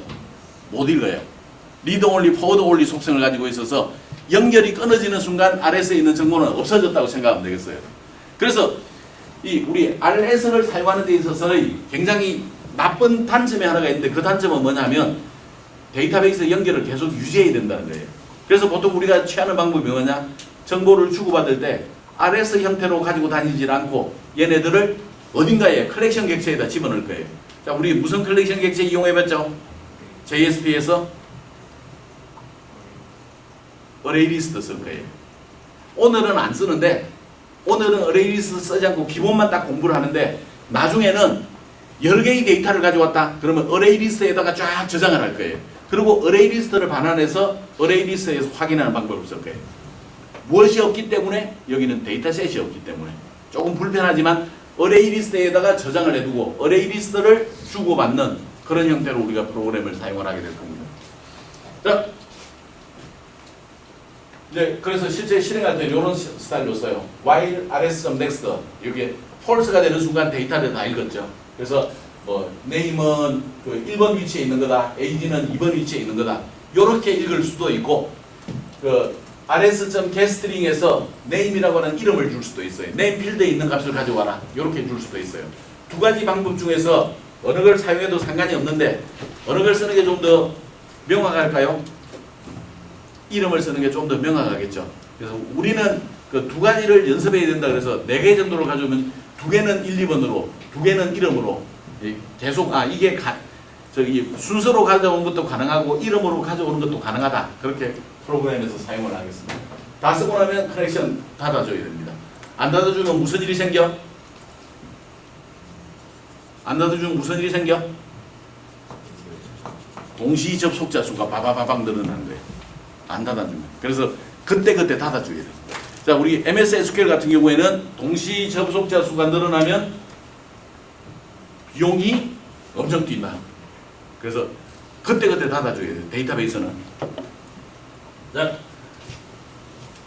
못 읽어요. 리드 올리, 포워드 올리 속성을 가지고 있어서 연결이 끊어지는 순간 RS에 있는 정보는 없어졌다고 생각하면 되겠어요. 그래서 이 우리 RS를 사용하는 데 있어서의 굉장히 나쁜 단점이 하나가 있는데 그 단점은 뭐냐면 데이터베이스 연결을 계속 유지해야 된다는 거예요. 그래서 보통 우리가 취하는 방법이 뭐냐? 정보를 주고받을 때 RS 형태로 가지고 다니질 않고 얘네들을 어딘가에 컬렉션 객체에다 집어넣을 거예요. 자, 우리 무슨 컬렉션 객체 이용해봤죠? JSP에서 어레이 리스트 쓸 거예요. 오늘은 안 쓰는데 오늘은 어레이 리스트 쓰지 않고 기본만 딱 공부를 하는데 나중에는 여러 개의 데이터를 가져왔다. 그러면 어레이 리스트에다가 쫙 저장을 할 거예요. 그리고 어레이 리스트를 반환해서 어레이 리스트에서 확인하는 방법을 쓸 거예요. 무엇이 없기 때문에? 여기는 데이터셋이 없기 때문에 조금 불편하지만 어레이 리스트에다가 저장을 해두고 어레이 리스트를 주고받는 그런 형태로 우리가 프로그램을 사용을 하게 될 겁니다. 자, 이제 그래서 실제 실행할 때 이런 스타일로 써요. while rs.next 여기에 false가 되는 순간 데이터를 다 읽었죠. 그래서 뭐 name은 그 1번 위치에 있는 거다, age는 2번 위치에 있는 거다. 이렇게 읽을 수도 있고 그 rs.getString에서 name이라고 하는 이름을 줄 수도 있어요. name 필드에 있는 값을 가져와라. 이렇게 줄 수도 있어요. 두 가지 방법 중에서 어느 걸 사용해도 상관이 없는데 어느 걸 쓰는 게 좀 더 명확할까요? 이름을 쓰는 게 좀 더 명확하겠죠. 그래서 우리는 그 두 가지를 연습해야 된다 그래서 4개 정도를 가져오면 2개는 1, 2번으로 2개는 이름으로 계속 이게 저기 순서로 가져온 것도 가능하고 이름으로 가져오는 것도 가능하다. 그렇게 프로그램에서 사용을 하겠습니다. 다 쓰고 나면 커넥션 닫아줘야 됩니다. 안 닫아주면 무슨 일이 생겨? 안 닫아주면 무슨 일이 생겨? 동시 접속자 수가 바바바박 늘어나는 거예요. 안 닫아주면. 그래서 그때그때 닫아줘야 돼요. 자, 우리 MS SQL 같은 경우에는 동시 접속자 수가 늘어나면 비용이 엄청 뛴다. 그래서 그때그때 닫아줘야 돼요. 데이터베이스는. 자,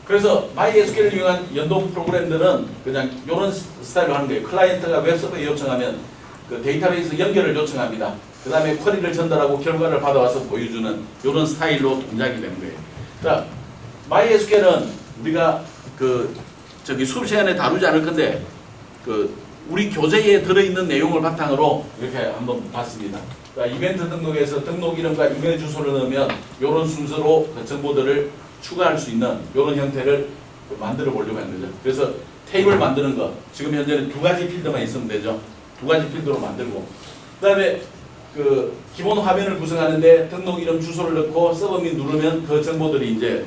그래서 MySQL을 이용한 연동 프로그램들은 그냥 이런 스타일로 하는 거예요. 클라이언트가 웹서버에 요청하면 그 데이터베이스 연결을 요청합니다. 그 다음에 쿼리를 전달하고 결과를 받아와서 보여주는 이런 스타일로 동작이 되는 거예요. 자, MySQL은 우리가 저기 수업 시간에 다루지 않을 건데 우리 교재에 들어있는 내용을 바탕으로 이렇게 한번 봤습니다. 그러니까 이벤트 등록에서 등록 이름과 이메일 주소를 넣으면 이런 순서로 그 정보들을 추가할 수 있는 이런 형태를 만들어 보려고 하는 거죠. 그래서 테이블 만드는 거 지금 현재는 2가지 필드만 있으면 되죠. 2가지 필드로 만들고 그 다음에 기본 화면을 구성하는데 등록 이름 주소를 넣고 서브밋 누르면 그 정보들이 이제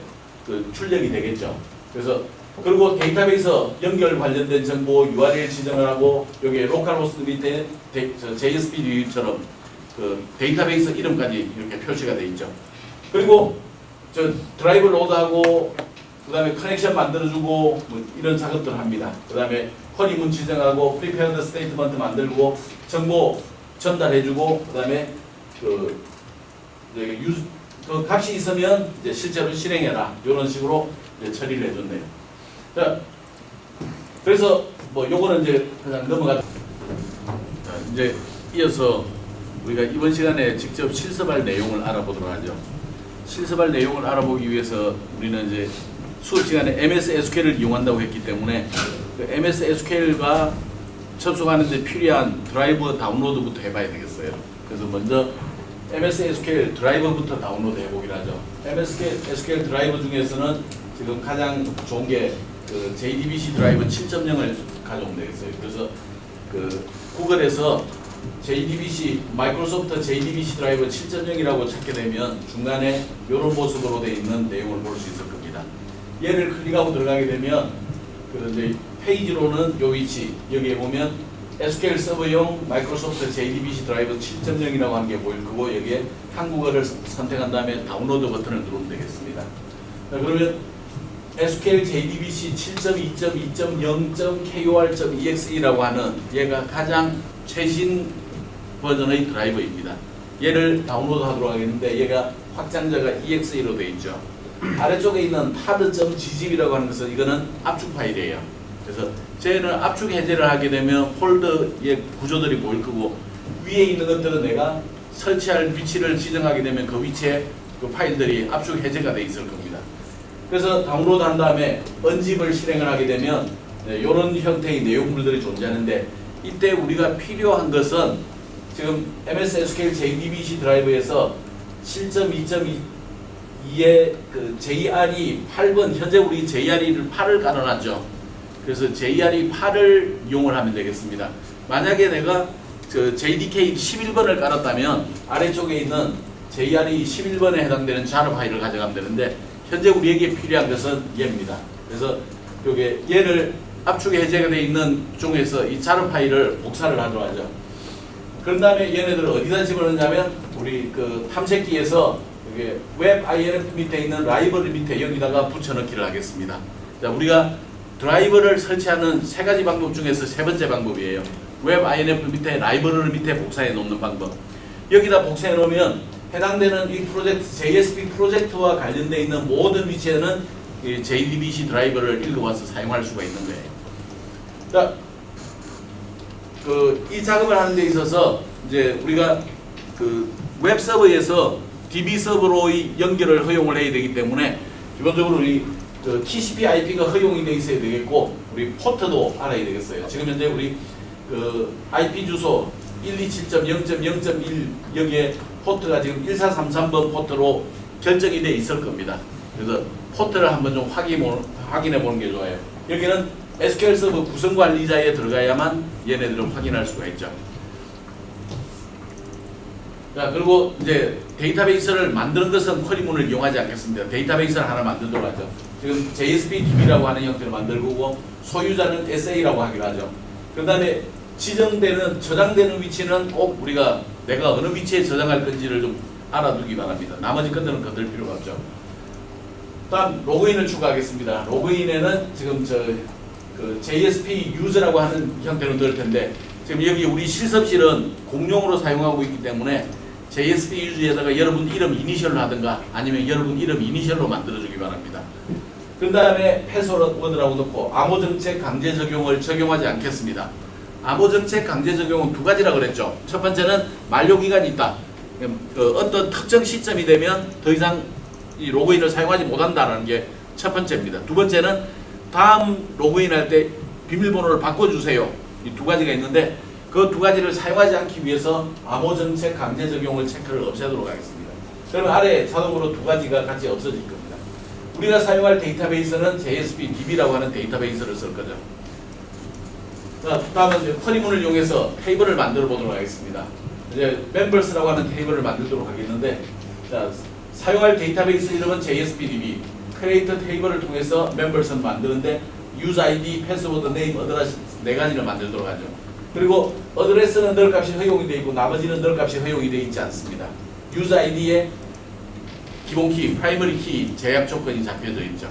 출력이 되겠죠. 그래서 그리고 데이터베이스 연결 관련된 정보 URL 지정을 하고 여기에 로컬호스트 밑에 JSPD처럼 데이터베이스 이름까지 이렇게 표시가 되어 있죠. 그리고 드라이브 로드하고 그 다음에 커넥션 만들어주고 뭐 이런 작업들을 합니다. 그 다음에 쿼리문 지정하고 프리페어드 스테이트먼트 만들고 정보 전달해주고 그 다음에 그 값이 있으면 이제 실제로 실행해라 이런 식으로 이제 처리를 해준대요. 자, 그래서 뭐 요거는 이제 그냥 넘어가. 자, 이제 이어서 우리가 이번 시간에 직접 실습할 내용을 알아보도록 하죠. 실습할 내용을 알아보기 위해서 우리는 이제 수업 시간에 MS SQL을 이용한다고 했기 때문에 그 MS SQL과 접속하는 데 필요한 드라이버 다운로드부터 해봐야 되겠어요. 그래서 먼저 MS SQL 드라이버부터 다운로드 해보기로 하죠. MS SQL 드라이버 중에서는 지금 가장 좋은 게 JDBC 드라이버 7.0을 가져오면 되겠어요. 그래서 구글에서 JDBC, 마이크로소프트 JDBC 드라이버 7.0이라고 찾게 되면 중간에 이런 모습으로 되어 있는 내용을 볼 수 있을 겁니다. 얘를 클릭하고 들어가게 되면 이제 페이지로는 요 위치 여기에 보면 SQL 서버용 마이크로소프트 JDBC 드라이버 7.0이라고 하는 게 보일 거고 여기에 한국어를 선택한 다음에 다운로드 버튼을 누르면 되겠습니다. 자, 그러면 SQL JDBC 7.2.2.0.KOR.EXE라고 하는 얘가 가장 최신 버전의 드라이버입니다. 얘를 다운로드 하도록 하겠는데 얘가 확장자가 EXE로 되어 있죠. 아래쪽에 있는 hard.gzip이라고 하는 것은 이거는 압축 파일이에요. 그래서 쟤는 압축 해제를 하게 되면 폴더의 구조들이 보일 거고 위에 있는 것들은 내가 설치할 위치를 지정하게 되면 그 위치에 그 파일들이 압축 해제가 돼 있을 겁니다. 그래서 다운로드 한 다음에 언집을 실행을 하게 되면 이런 형태의 내용물들이 존재하는데, 이때 우리가 필요한 것은 지금 MS SQL JDBC 드라이브에서 7.2.2의 그 JRE 8번, 현재 우리 JRE를 8을 깔아놨죠. 그래서 JRE 8을 이용을 하면 되겠습니다. 만약에 내가 그 JDK 11번을 깔았다면 아래쪽에 있는 JRE 11번에 해당되는 jar 파일을 가져가면 되는데, 현재 우리에게 필요한 것은 얘입니다. 그래서 요게 얘를 압축 해제가 되어 있는 중에서 이 jar 파일을 복사를 하도록 하죠. 그런 다음에 얘네들을 어디다 집어넣냐면 우리 그 탐색기에서 이게 웹 INF 밑에 있는 라이브러리 밑에 여기다가 붙여넣기를 하겠습니다. 자, 우리가 드라이버를 설치하는 세 가지 방법 중에서 세 번째 방법이에요. 웹 INF 밑에 라이브러리 밑에 복사해 놓는 방법. 여기다 복사해 놓으면 해당되는 이 프로젝트, JSP 프로젝트와 관련되어 있는 모든 위치에는 이 JDBC 드라이버를 읽어와서 사용할 수가 있는 거예요. 자, 이 작업을 하는 데 있어서 이제 우리가 그 웹 서버에서 DB 서버로의 연결을 허용을 해야 되기 때문에 기본적으로 우리 그 TCP IP가 허용이 돼 있어야 되겠고, 우리 포트도 알아야 되겠어요. 지금 현재 우리 그 IP 주소 127.0.0.1 여기에 포트가 지금 1433번 포트로 결정이 돼 있을 겁니다. 그래서 포트를 한번 좀 확인해 보는 게 좋아요. 여기는 SQL 서버 구성 관리자에 들어가야만 얘네들을 확인할 수가 있죠. 자, 그리고 이제 데이터베이스를 만드는 것은 쿼리문을 이용하지 않겠습니다. 데이터베이스를 하나 만들도록 하죠. 지금 JSP DB라고 하는 형태로 만들고, 소유자는 SA라고 하기로 하죠. 그 다음에 지정되는, 저장되는 위치는 꼭 우리가 내가 어느 위치에 저장할 건지를 좀 알아두기 바랍니다. 나머지 것들은 건들 필요가 없죠. 다음 로그인을 추가하겠습니다. 로그인에는 지금 그 JSP 유저라고 하는 형태로 넣을 텐데, 지금 여기 우리 실습실은 공용으로 사용하고 있기 때문에 JSP 유저에다가 여러분 이름 이니셜로 하든가 아니면 여러분 이름 이니셜로 만들어주기 바랍니다. 그 다음에 패스워드라고 넣고, 암호정책 강제 적용을 적용하지 않겠습니다. 암호정책 강제 적용은 두 가지라 그랬죠. 첫 번째는 만료기간이 있다. 어떤 특정 시점이 되면 더 이상 이 로그인을 사용하지 못한다는 게 첫 번째입니다. 두 번째는 다음 로그인할 때 비밀번호를 바꿔주세요. 이 두 가지가 있는데, 그 두 가지를 사용하지 않기 위해서 암호정책 강제 적용을 체크를 없애도록 하겠습니다. 그러면 아래에 자동으로 두 가지가 같이 없어질 겁니다. 우리가 사용할 데이터베이스는 JSP DB라고 하는 데이터베이스를 쓸 거죠. 자, 다음은 이제 쿼리문을 이용해서 테이블을 만들어 보도록 하겠습니다. 이제 members라고 하는 테이블을 만들도록 하겠는데, 자, 사용할 데이터베이스 이름은 JSPDB. create 테이블을 통해서 members는 만드는데 use ID, password, name, address 네 가지를 만들도록 하죠. 그리고 address는 널 값이 허용이 되어 있고 나머지는 널 값이 허용이 되어 있지 않습니다. use ID에 기본 키, 프라이머리 키 제약 조건이 잡혀져 있죠.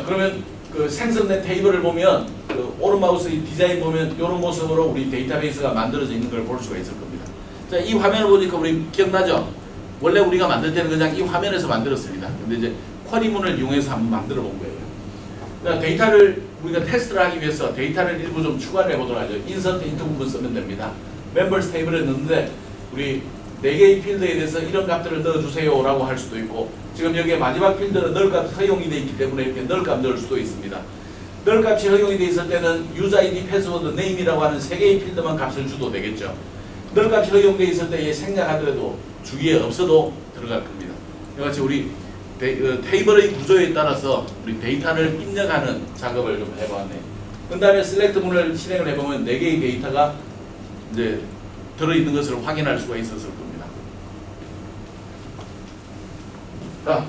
그러면 그 생성된 테이블을 보면 그 오른 마우스 디자인 보면 이런 모습으로 우리 데이터베이스가 만들어져 있는 걸 볼 수가 있을 겁니다. 자, 이 화면을 보니까 우리 기억나죠? 원래 우리가 만들 때는 그냥 이 화면에서 만들었습니다. 근데 이제 쿼리문을 이용해서 한번 만들어 본 거예요. 자, 데이터를 우리가 테스트를 하기 위해서 데이터를 일부 좀 추가를 해보도록 하죠. 인서트 인트 부분 쓰면 됩니다. 멤버스 테이블에 넣는데 우리 4개의 필드에 대해서 이런 값들을 넣어주세요 라고 할 수도 있고, 지금 여기에 마지막 필드는 널 값 허용이 되어 있기 때문에 이렇게 널 값 넣을 수도 있습니다. 널 값이 허용이 되어 있을 때는 use ID, password, name이라고 하는 3개의 필드만 값을 줘도 되겠죠. 널 값이 허용되어 있을 때 생략하더라도 주기에 없어도 들어갈 겁니다. 이같이 우리 테이블의 구조에 따라서 우리 데이터를 입력하는 작업을 좀 해봤네요. 그 다음에 select 문을 실행을 해보면 4개의 데이터가 이제 들어있는 것을 확인할 수가 있었을 겁니다. 자,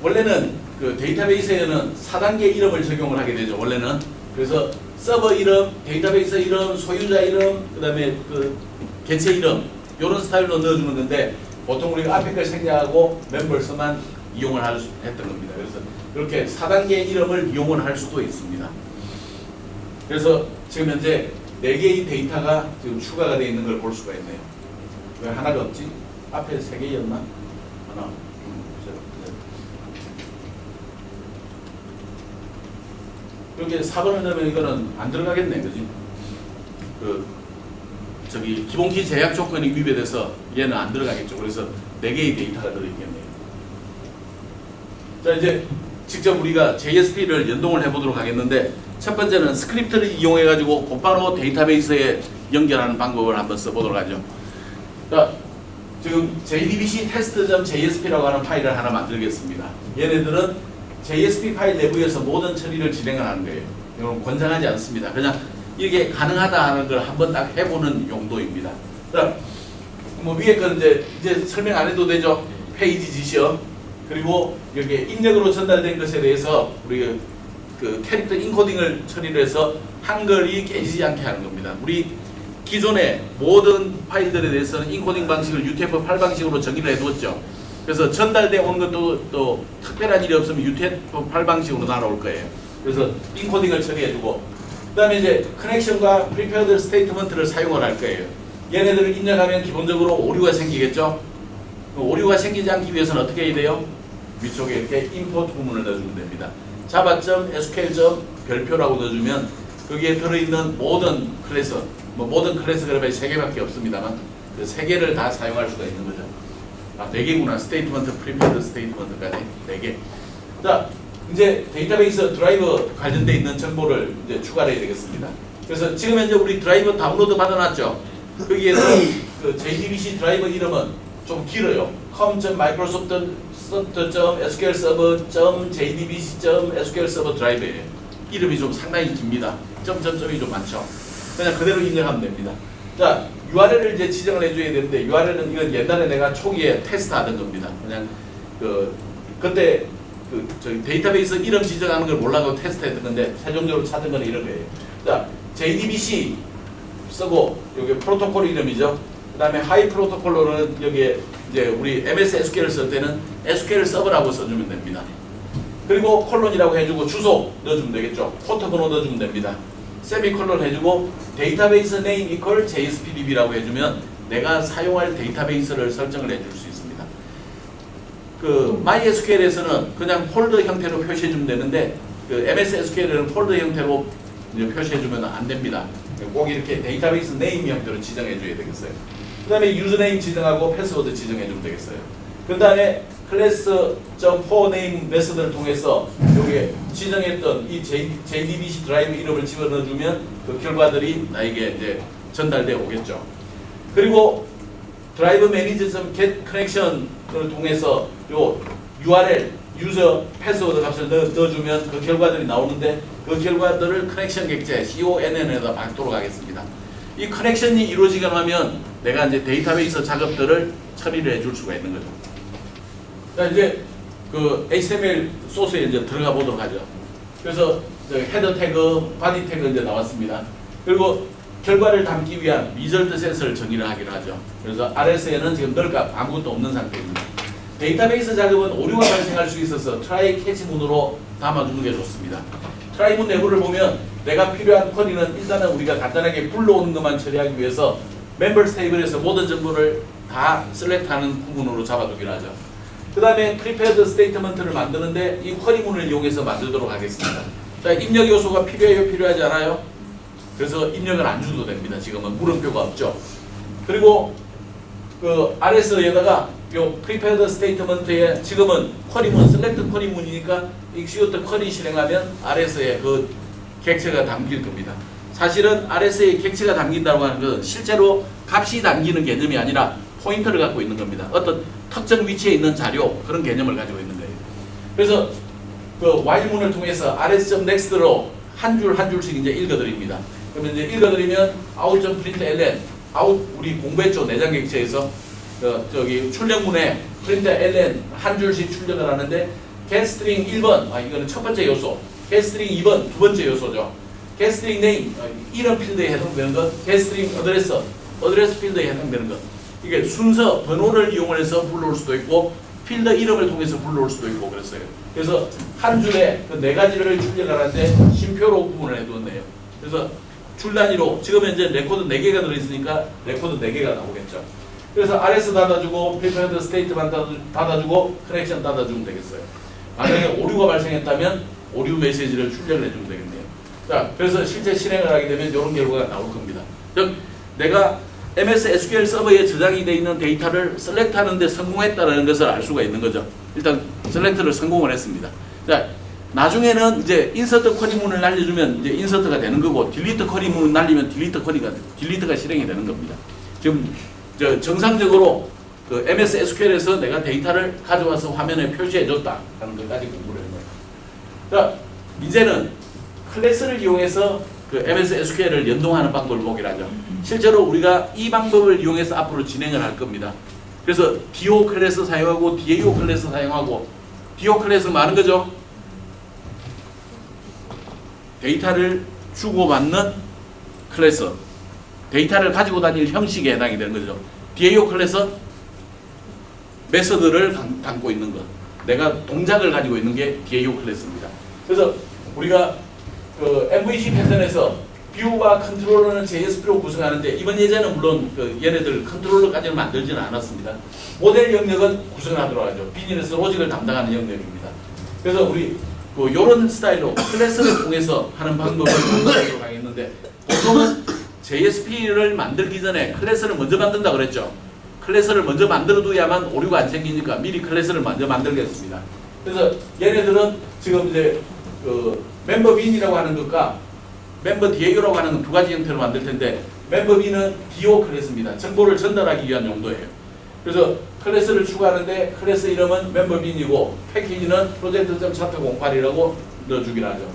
원래는 그 데이터베이스에는 4단계 이름을 적용을 하게 되죠. 원래는. 그래서 서버 이름, 데이터베이스 이름, 소유자 이름, 그 다음에 그 개체 이름 이런 스타일로 넣어주는 건데, 보통 우리가 앞에 걸 생략하고 멤버스만 이용을 했던 겁니다. 그래서 그렇게 4단계 이름을 이용을 할 수도 있습니다. 그래서 지금 현재 4개의 데이터가 지금 추가가 되어 있는 걸 볼 수가 있네요. 왜 하나가 없지? 앞에 3개였나? 하나, 둘, 셋, 넷. 이렇게 4번을 넣으면 이거는 안 들어가겠네, 그지? 저기 기본키 제약 조건이 위배돼서 얘는 안 들어가겠죠. 그래서 4개의 데이터가 들어있겠네요. 자, 이제 직접 우리가 JSP를 연동을 해보도록 하겠는데, 첫 번째는 스크립트를 이용해가지고 곧바로 데이터베이스에 연결하는 방법을 한번 써보도록 하죠. 자, 지금 JDBC test.jsp라고 하는 파일을 하나 만들겠습니다. 얘네들은 JSP 파일 내부에서 모든 처리를 진행을 하는 거예요. 이건 권장하지 않습니다. 그냥 이게 가능하다 하는 걸 한번 딱 해보는 용도입니다. 자, 뭐 위에 건 이제 설명 안 해도 되죠. 페이지 지시어, 그리고 여기 입력으로 전달된 것에 대해서 우리 그 캐릭터 인코딩을 처리를 해서 한글이 깨지지 않게 하는 겁니다. 우리 기존의 모든 파일들에 대해서는 인코딩 방식을 UTF-8 방식으로 정의를 해두었죠. 그래서 전달돼 온 것도 또 특별한 일이 없으면 UTF-8 방식으로 날아올 거예요. 그래서 인코딩을 처리해주고, 그 다음에 이제 커넥션과 프리페어드 스테이트먼트를 사용을 할 거예요. 얘네들을 입력하면 기본적으로 오류가 생기겠죠. 오류가 생기지 않기 위해서는 어떻게 해야 돼요? 위쪽에 이렇게 임포트 부분을 넣어주면 됩니다. java.sql.별표라고 넣어주면 거기에 들어있는 모든 클래스, 뭐 모든 클래스 그래봐야 3개밖에 없습니다만 그 3개를 다 사용할 수가 있는 거죠. 아, 4개구나. 스테이트먼트, 프리페어드 스테이트먼트까지 4개. 자, 이제 데이터베이스 드라이버 관련돼 있는 정보를 이제 추가해야 되겠습니다. 그래서 지금 현재 우리 드라이버 다운로드 받아놨죠. 거기에서 그 JDBC 드라이버 이름은 좀 길어요. com.microsoft.sqlserver.jdbc.sqlserver 드라이버예요. 이름이 좀 상당히 깁니다. 점점점이 좀 많죠. 그냥 그대로 입력하면 됩니다. 자, URL을 이제 지정을 해줘야 되는데, URL은 이건 옛날에 내가 초기에 테스트하던 겁니다. 그냥 그때 저희 데이터베이스 이름 지정하는 걸 몰라서 테스트했던 건데, 최종적으로 찾은 건 이런 거예요. 자, JDBC 쓰고 여기 프로토콜 이름이죠. 그 다음에 하이 프로토콜로는 여기에 이제 우리 MS SQL 쓸 때는 SQL 서버라고 써주면 됩니다. 그리고 콜론이라고 해주고 주소 넣어주면 되겠죠. 포트 번호 넣어주면 됩니다. 세미콜론 해주고 데이터베이스 네임 이퀄 JSPDB라고 해주면 내가 사용할 데이터베이스를 설정을 해줄 수 있습니다. 그 MySQL에서는 그냥 폴더 형태로 표시해주면 되는데, 그 MS SQL에는 폴더 형태로 이제 표시해주면 안 됩니다. 꼭 이렇게 데이터베이스 네임 형태로 지정해줘야 되겠어요. 그 다음에 유저네임 지정하고 패스워드 지정해주면 되겠어요. 그 다음에 클래스.4name 메서드를 통해서 여기에 지정했던 이 JDBC 드라이브 이름을 집어넣어주면 그 결과들이 나에게 이제 전달되어 오겠죠. 그리고 드라이브 매니저.get connection을 통해서 요 URL, 유저 패스워드 값을 넣어주면 그 결과들이 나오는데, 그 결과들을 커넥션 객체 CONN에다 받도록 하겠습니다. 이 커넥션이 이루어지거나 하면 내가 이제 데이터베이스 작업들을 처리를 해줄 수가 있는 거죠. 자, 이제 그 HTML 소스에 이제 들어가 보도록 하죠. 그래서 헤더 태그, 바디 태그 이제 나왔습니다. 그리고 결과를 담기 위한 리절트 셋을 정의를 하기로 하죠. 그래서 RS에는 지금 널 값 아무것도 없는 상태입니다. 데이터베이스 작업은 오류가 발생할 수 있어서 트라이 캐치 문으로 담아주는 게 좋습니다. 트라이 문 내부를 보면 내가 필요한 쿼리는 일단은 우리가 간단하게 불러오는 것만 처리하기 위해서 멤버스 테이블에서 모든 정보를 다 셀렉트하는 부분으로 잡아두기로 하죠. 그 다음에 프리페어드 스테이트먼트를 만드는데 이 쿼리 문을 이용해서 만들도록 하겠습니다. 자, 입력 요소가 필요해요? 필요하지 않아요? 그래서 입력을 안 줘도 됩니다. 지금은 물음표가 없죠. 그리고 그 RS에다가 요 prepared statement에 지금은 쿼리문, select 쿼리문이니까 execute 쿼리 실행하면 RS에 그 객체가 담길 겁니다. 사실은 RS에 객체가 담긴다고 하는 것은 실제로 값이 담기는 개념이 아니라 포인터를 갖고 있는 겁니다. 어떤 특정 위치에 있는 자료, 그런 개념을 가지고 있는 거예요. 그래서 그 while문을 통해서 rs.next로 한 줄 한 줄씩 이제 읽어드립니다. 그러면 이제 읽어드리면 out.println, out 우리 공부했죠. 내장 객체에서 저기 출력문에 println 한 줄씩 출력을 하는데 getString 1번, 이거는 첫 번째 요소, getString 2번 두 번째 요소죠. getString name 이런 필드에 해당되는 것, getString address 필드에 해당되는 것. 이게 순서 번호를 이용해서 불러올 수도 있고 필드 이름을 통해서 불러올 수도 있고 그랬어요. 그래서 한 줄에 그 네 가지를 출력하는데 쉼표로 구분을 해두었네요. 그래서 줄 단위로 지금 현재 레코드 4개가 들어있으니까 레코드 4개가 나오겠죠. 그래서 RS 닫아주고 prepared state 닫아주고 커넥션 닫아주면 되겠어요. 만약에 오류가 발생했다면 오류 메시지를 출력을 해주면 되겠네요. 자, 그래서 실제 실행을 하게 되면 이런 결과가 나올 겁니다. 즉 내가 MS SQL 서버에 저장이 되어 있는 데이터를 셀렉트하는 데 성공했다는 것을 알 수가 있는 거죠. 일단 셀렉트를 성공을 했습니다. 자, 나중에는 이제 인서트 쿼리문을 날려주면 이제 인서트가 되는 거고, 딜리트 쿼리문을 날리면 딜리트가 실행이 되는 겁니다. 지금 정상적으로 그 MS SQL에서 내가 데이터를 가져와서 화면에 표시해줬다 하는 것까지 공부를 한 거예요. 자, 이제는 클래스를 이용해서 그 MS SQL을 연동하는 방법을 보기로 하죠. 실제로 우리가 이 방법을 이용해서 앞으로 진행을 할 겁니다. 그래서 DO 클래스 사용하고 DAO 클래스 사용하고, DO 클래스 많은 거죠. 데이터를 주고받는 클래스, 데이터를 가지고 다닐 형식에 해당이 되는 거죠. DAO 클래스, 메서드를 담고 있는 것, 내가 동작을 가지고 있는 게 DAO 클래스입니다. 그래서 우리가 그 MVC 패턴에서 뷰와 컨트롤러는 JSP로 구성하는데, 이번 예제는 물론 그 얘네들 컨트롤러까지는 만들지는 않았습니다. 모델 영역은 구성하도록 하죠. 비즈니스 로직을 담당하는 영역입니다. 그래서 우리 그 요런 스타일로 클래스를 통해서 하는 방법을 공부하도록 하겠는데, 보통은 JSP를 만들기 전에 클래스를 먼저 만든다 그랬죠. 클래스를 먼저 만들어둬야만 오류가 안 생기니까 미리 클래스를 먼저 만들겠습니다. 그래서 얘네들은 지금 이제 그 멤버 빈이라고 하는 것과 멤버 DAO라고 하는 두 가지 형태로 만들 텐데, 멤버 빈은 DO 클래스입니다. 정보를 전달하기 위한 용도예요. 그래서 클래스를 추가하는데 클래스 이름은 멤버 빈이고, 패키지는 프로젝트.차트08이라고 넣어주기로 하죠.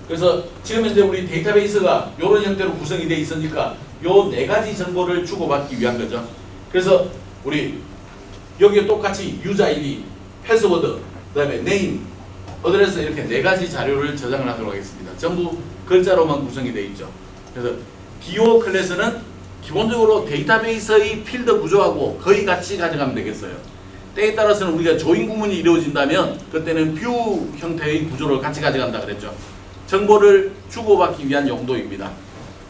그래서 지금 현재 우리 데이터베이스가 이런 형태로 구성이 되어 있으니까 요 네 가지 정보를 주고받기 위한 거죠. 그래서 우리 여기에 똑같이 유저 아이디, 패스워드, 그 다음에 네임, 어드레스 이렇게 네 가지 자료를 저장을 하도록 하겠습니다. 전부 글자로만 구성이 되어 있죠. 그래서 DO 클래스는 기본적으로 데이터베이스의 필드 구조하고 거의 같이 가져가면 되겠어요. 때에 따라서는 우리가 조인 구문이 이루어진다면 그때는 뷰 형태의 구조를 같이 가져간다 그랬죠. 정보를 주고받기 위한 용도입니다.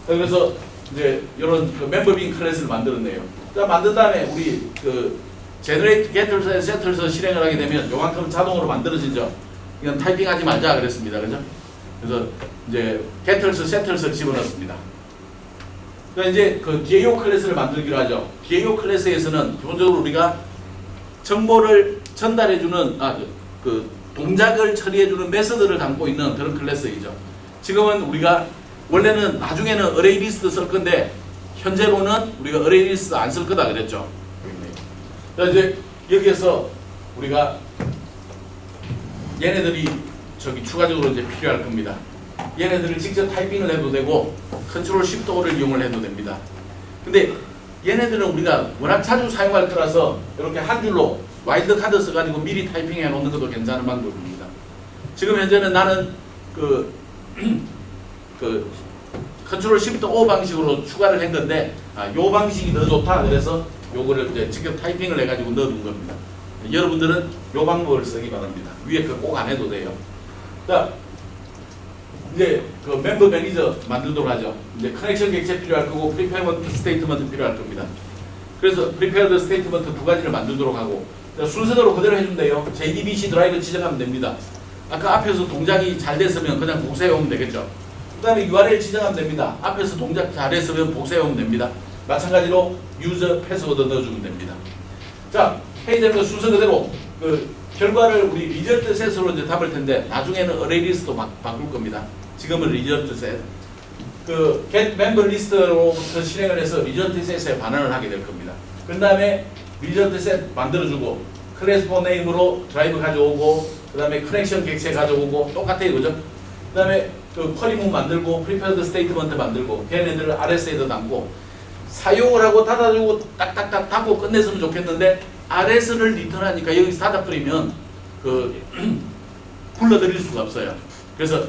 그래서 이제 이런 그 멤버빈 클래스를 만들었네요. 자, 만든 다음에 우리 그 제너레이트 게틀스 세틀스 실행을 하게 되면 요만큼 자동으로 만들어지죠. 이건 타이핑하지 말자 그랬습니다. 그죠? 그래서 이제 게틀스 세틀스를 집어넣습니다. 그러니까 이제 그 DAO 클래스를 만들기로 하죠. DAO 클래스에서는 기본적으로 우리가 정보를 전달해주는 그 동작을 처리해주는 메서드를 담고 있는 그런 클래스이죠. 지금은 우리가 원래는 나중에는 어레이 리스트 쓸 건데, 현재로는 우리가 어레이 리스트 안 쓸 거다 그랬죠. 그래서 이제 여기에서 우리가 얘네들이 저기 추가적으로 이제 필요할 겁니다. 얘네들을 직접 타이핑을 해도 되고 컨트롤 쉬프트 O를 이용을 해도 됩니다. 근데 얘네들은 우리가 워낙 자주 사용할 거라서 이렇게 한 줄로 와일드 카드 써가지고 미리 타이핑해 놓는 것도 괜찮은 방법입니다. 지금 현재는 나는 그 컨트롤 쉬프트 O 방식으로 추가를 한 건데, 요 방식이 더 좋다 그래서 요거를 이제 직접 타이핑을 해가지고 넣어둔 겁니다. 여러분들은 요 방법을 쓰기 바랍니다. 위에 그 꼭 안 해도 돼요. 자, 이제 그 멤버 매니저 만들도록 하죠. 이제 커넥션 객체 필요할 거고, 프리페어먼트 스테이트먼트 필요할 겁니다. 그래서 프리페어드 스테이트먼트 두 가지를 만들도록 하고, 순서대로 그대로 해주면 돼요. JDBC 드라이브 지정하면 됩니다. 아까 앞에서 동작이 잘 됐으면 그냥 복사해오면 되겠죠. 그 다음에 URL 지정하면 됩니다. 앞에서 동작 잘했으면 복사해오면 됩니다. 마찬가지로 유저 패스워드 넣어주면 됩니다. 자, 해야 되는 순서 그대로 그 결과를 우리 리절트 셋으로 이제 담을 텐데, 나중에는 어레이 리스트로 바꿀 겁니다. 지금은 리절트 셋. 그 get member list로부터 실행을 해서 리절트 셋에 반환을 하게 될 겁니다. 그 다음에 리절트 셋 만들어주고, 클래스 포 네임으로 드라이브 가져오고, 그 다음에 커넥션 객체 가져오고, 똑같아요, 그죠? 그 다음에 그 쿼리문 만들고, 프리페어드 스테이트먼트 만들고, 걔네들을 RS에도 담고, 사용을 하고 닫아주고 딱딱딱 닫고 끝냈으면 좋겠는데, RS를 리턴하니까 여기서 닫아버리면 그 불러들일 수가 없어요. 그래서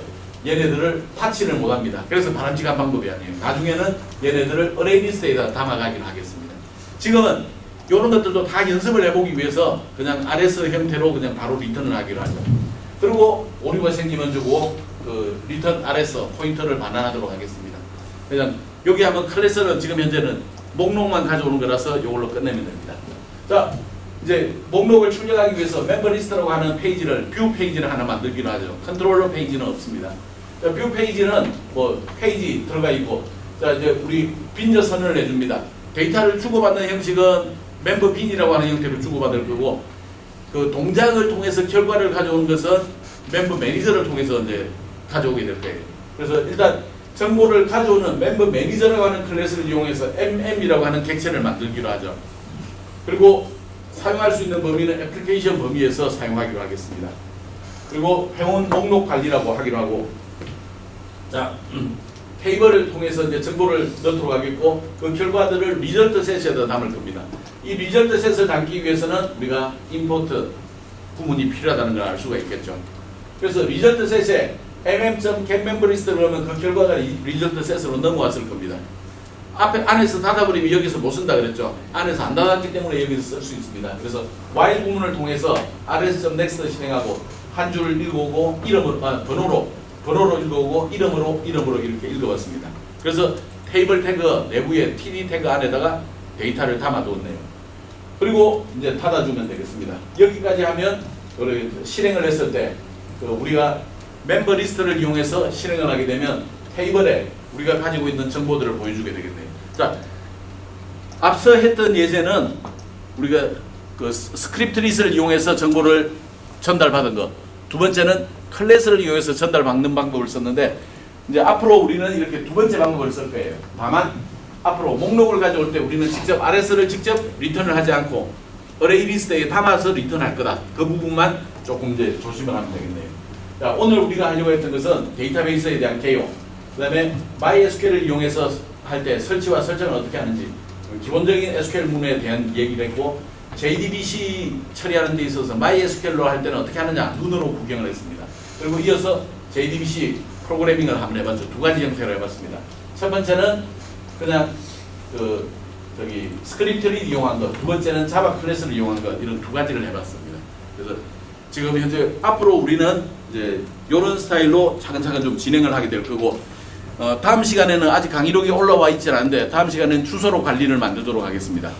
얘네들을 파치를 못합니다. 그래서 바람직한 방법이 아니에요. 나중에는 얘네들을 어레이 리스트에다 담아가기로 하겠습니다. 지금은 이런 것들도 다 연습을 해보기 위해서 그냥 RS 형태로 그냥 바로 리턴을 하기로 하죠. 그리고 오류가 생기면 주고 그 리턴 RS 포인터를 반환하도록 하겠습니다. 그냥 여기 한번 클래스는 지금 현재는 목록만 가져오는 거라서 이걸로 끝내면 됩니다. 자, 이제 목록을 출력하기 위해서 멤버 리스트라고 하는 페이지를 뷰 페이지를 하나 만들기로 하죠. 컨트롤러 페이지는 없습니다. 뷰 페이지는 뭐 페이지 들어가 있고, 자, 이제 우리 빈저 선언을 해줍니다. 데이터를 주고받는 형식은 멤버 빈이라고 하는 형태로 주고받을 거고, 그 동작을 통해서 결과를 가져오는 것은 멤버 매니저를 통해서 이제 가져오게 될 거예요. 그래서 일단 정보를 가져오는 멤버 매니저라고 하는 클래스를 이용해서 MM이라고 하는 객체를 만들기로 하죠. 그리고 사용할 수 있는 범위는 애플리케이션 범위에서 사용하기로 하겠습니다. 그리고 회원 목록 관리라고 하기로 하고, 자, 테이블을 통해서 이제 정보를 넣도록 하겠고, 그 결과들을 리절트 셋에다 담을 겁니다. 이 리절트 셋을 담기 위해서는 우리가 임포트 구문이 필요하다는 걸 알 수가 있겠죠. 그래서 리절트 셋에 mm.getMemberList 그러면 그 결과가 리절트 셋으로 넘어왔을 겁니다. 앞에 안에서 닫아버리면 여기서 못 쓴다 그랬죠. 안에서 안 닫았기 때문에 여기서 쓸 수 있습니다. 그래서 while 구문을 통해서 rs.next 실행하고 한 줄을 읽어오고 이름으로 번호로 읽어오고 이름으로 이렇게 읽어봤습니다. 그래서 테이블 태그 내부에 td 태그 안에다가 데이터를 담아두었네요. 그리고 이제 닫아주면 되겠습니다. 여기까지 하면 실행을 했을 때 우리가 멤버 리스트를 이용해서 실행을 하게 되면 테이블에 우리가 가지고 있는 정보들을 보여주게 되겠네요. 자, 앞서 했던 예제는 우리가 그 스크립트 리스트를 이용해서 정보를 전달받은 것. 두 번째는 클래스를 이용해서 전달받는 방법을 썼는데, 이제 앞으로 우리는 이렇게 두 번째 방법을 쓸 거예요. 다만 앞으로 목록을 가져올 때 우리는 직접 RS를 직접 리턴을 하지 않고 어레이 리스트에 담아서 리턴할 거다. 그 부분만 조금 이제 조심을 하면 되겠네요. 자, 오늘 우리가 하려고 했던 것은 데이터베이스에 대한 개요. 그 다음에 MySQL을 이용해서 할 때 설치와 설정을 어떻게 하는지, 기본적인 SQL 문에 대한 얘기를 했고, JDBC 처리하는 데 있어서 MySQL로 할 때는 어떻게 하느냐 눈으로 구경을 했습니다. 그리고 이어서 JDBC 프로그래밍을 한번 해봤죠. 두 가지 형태로 해봤습니다. 첫 번째는 그냥 스크립트를 이용한 것, 두 번째는 자바 클래스를 이용한 것, 이런 두 가지를 해봤습니다. 그래서 지금 현재 앞으로 우리는 이제 이런 스타일로 차근차근 좀 진행을 하게 될 거고, 다음 시간에는 아직 강의록이 올라와 있지 않은데 다음 시간에는 주소로 관리를 만들도록 하겠습니다.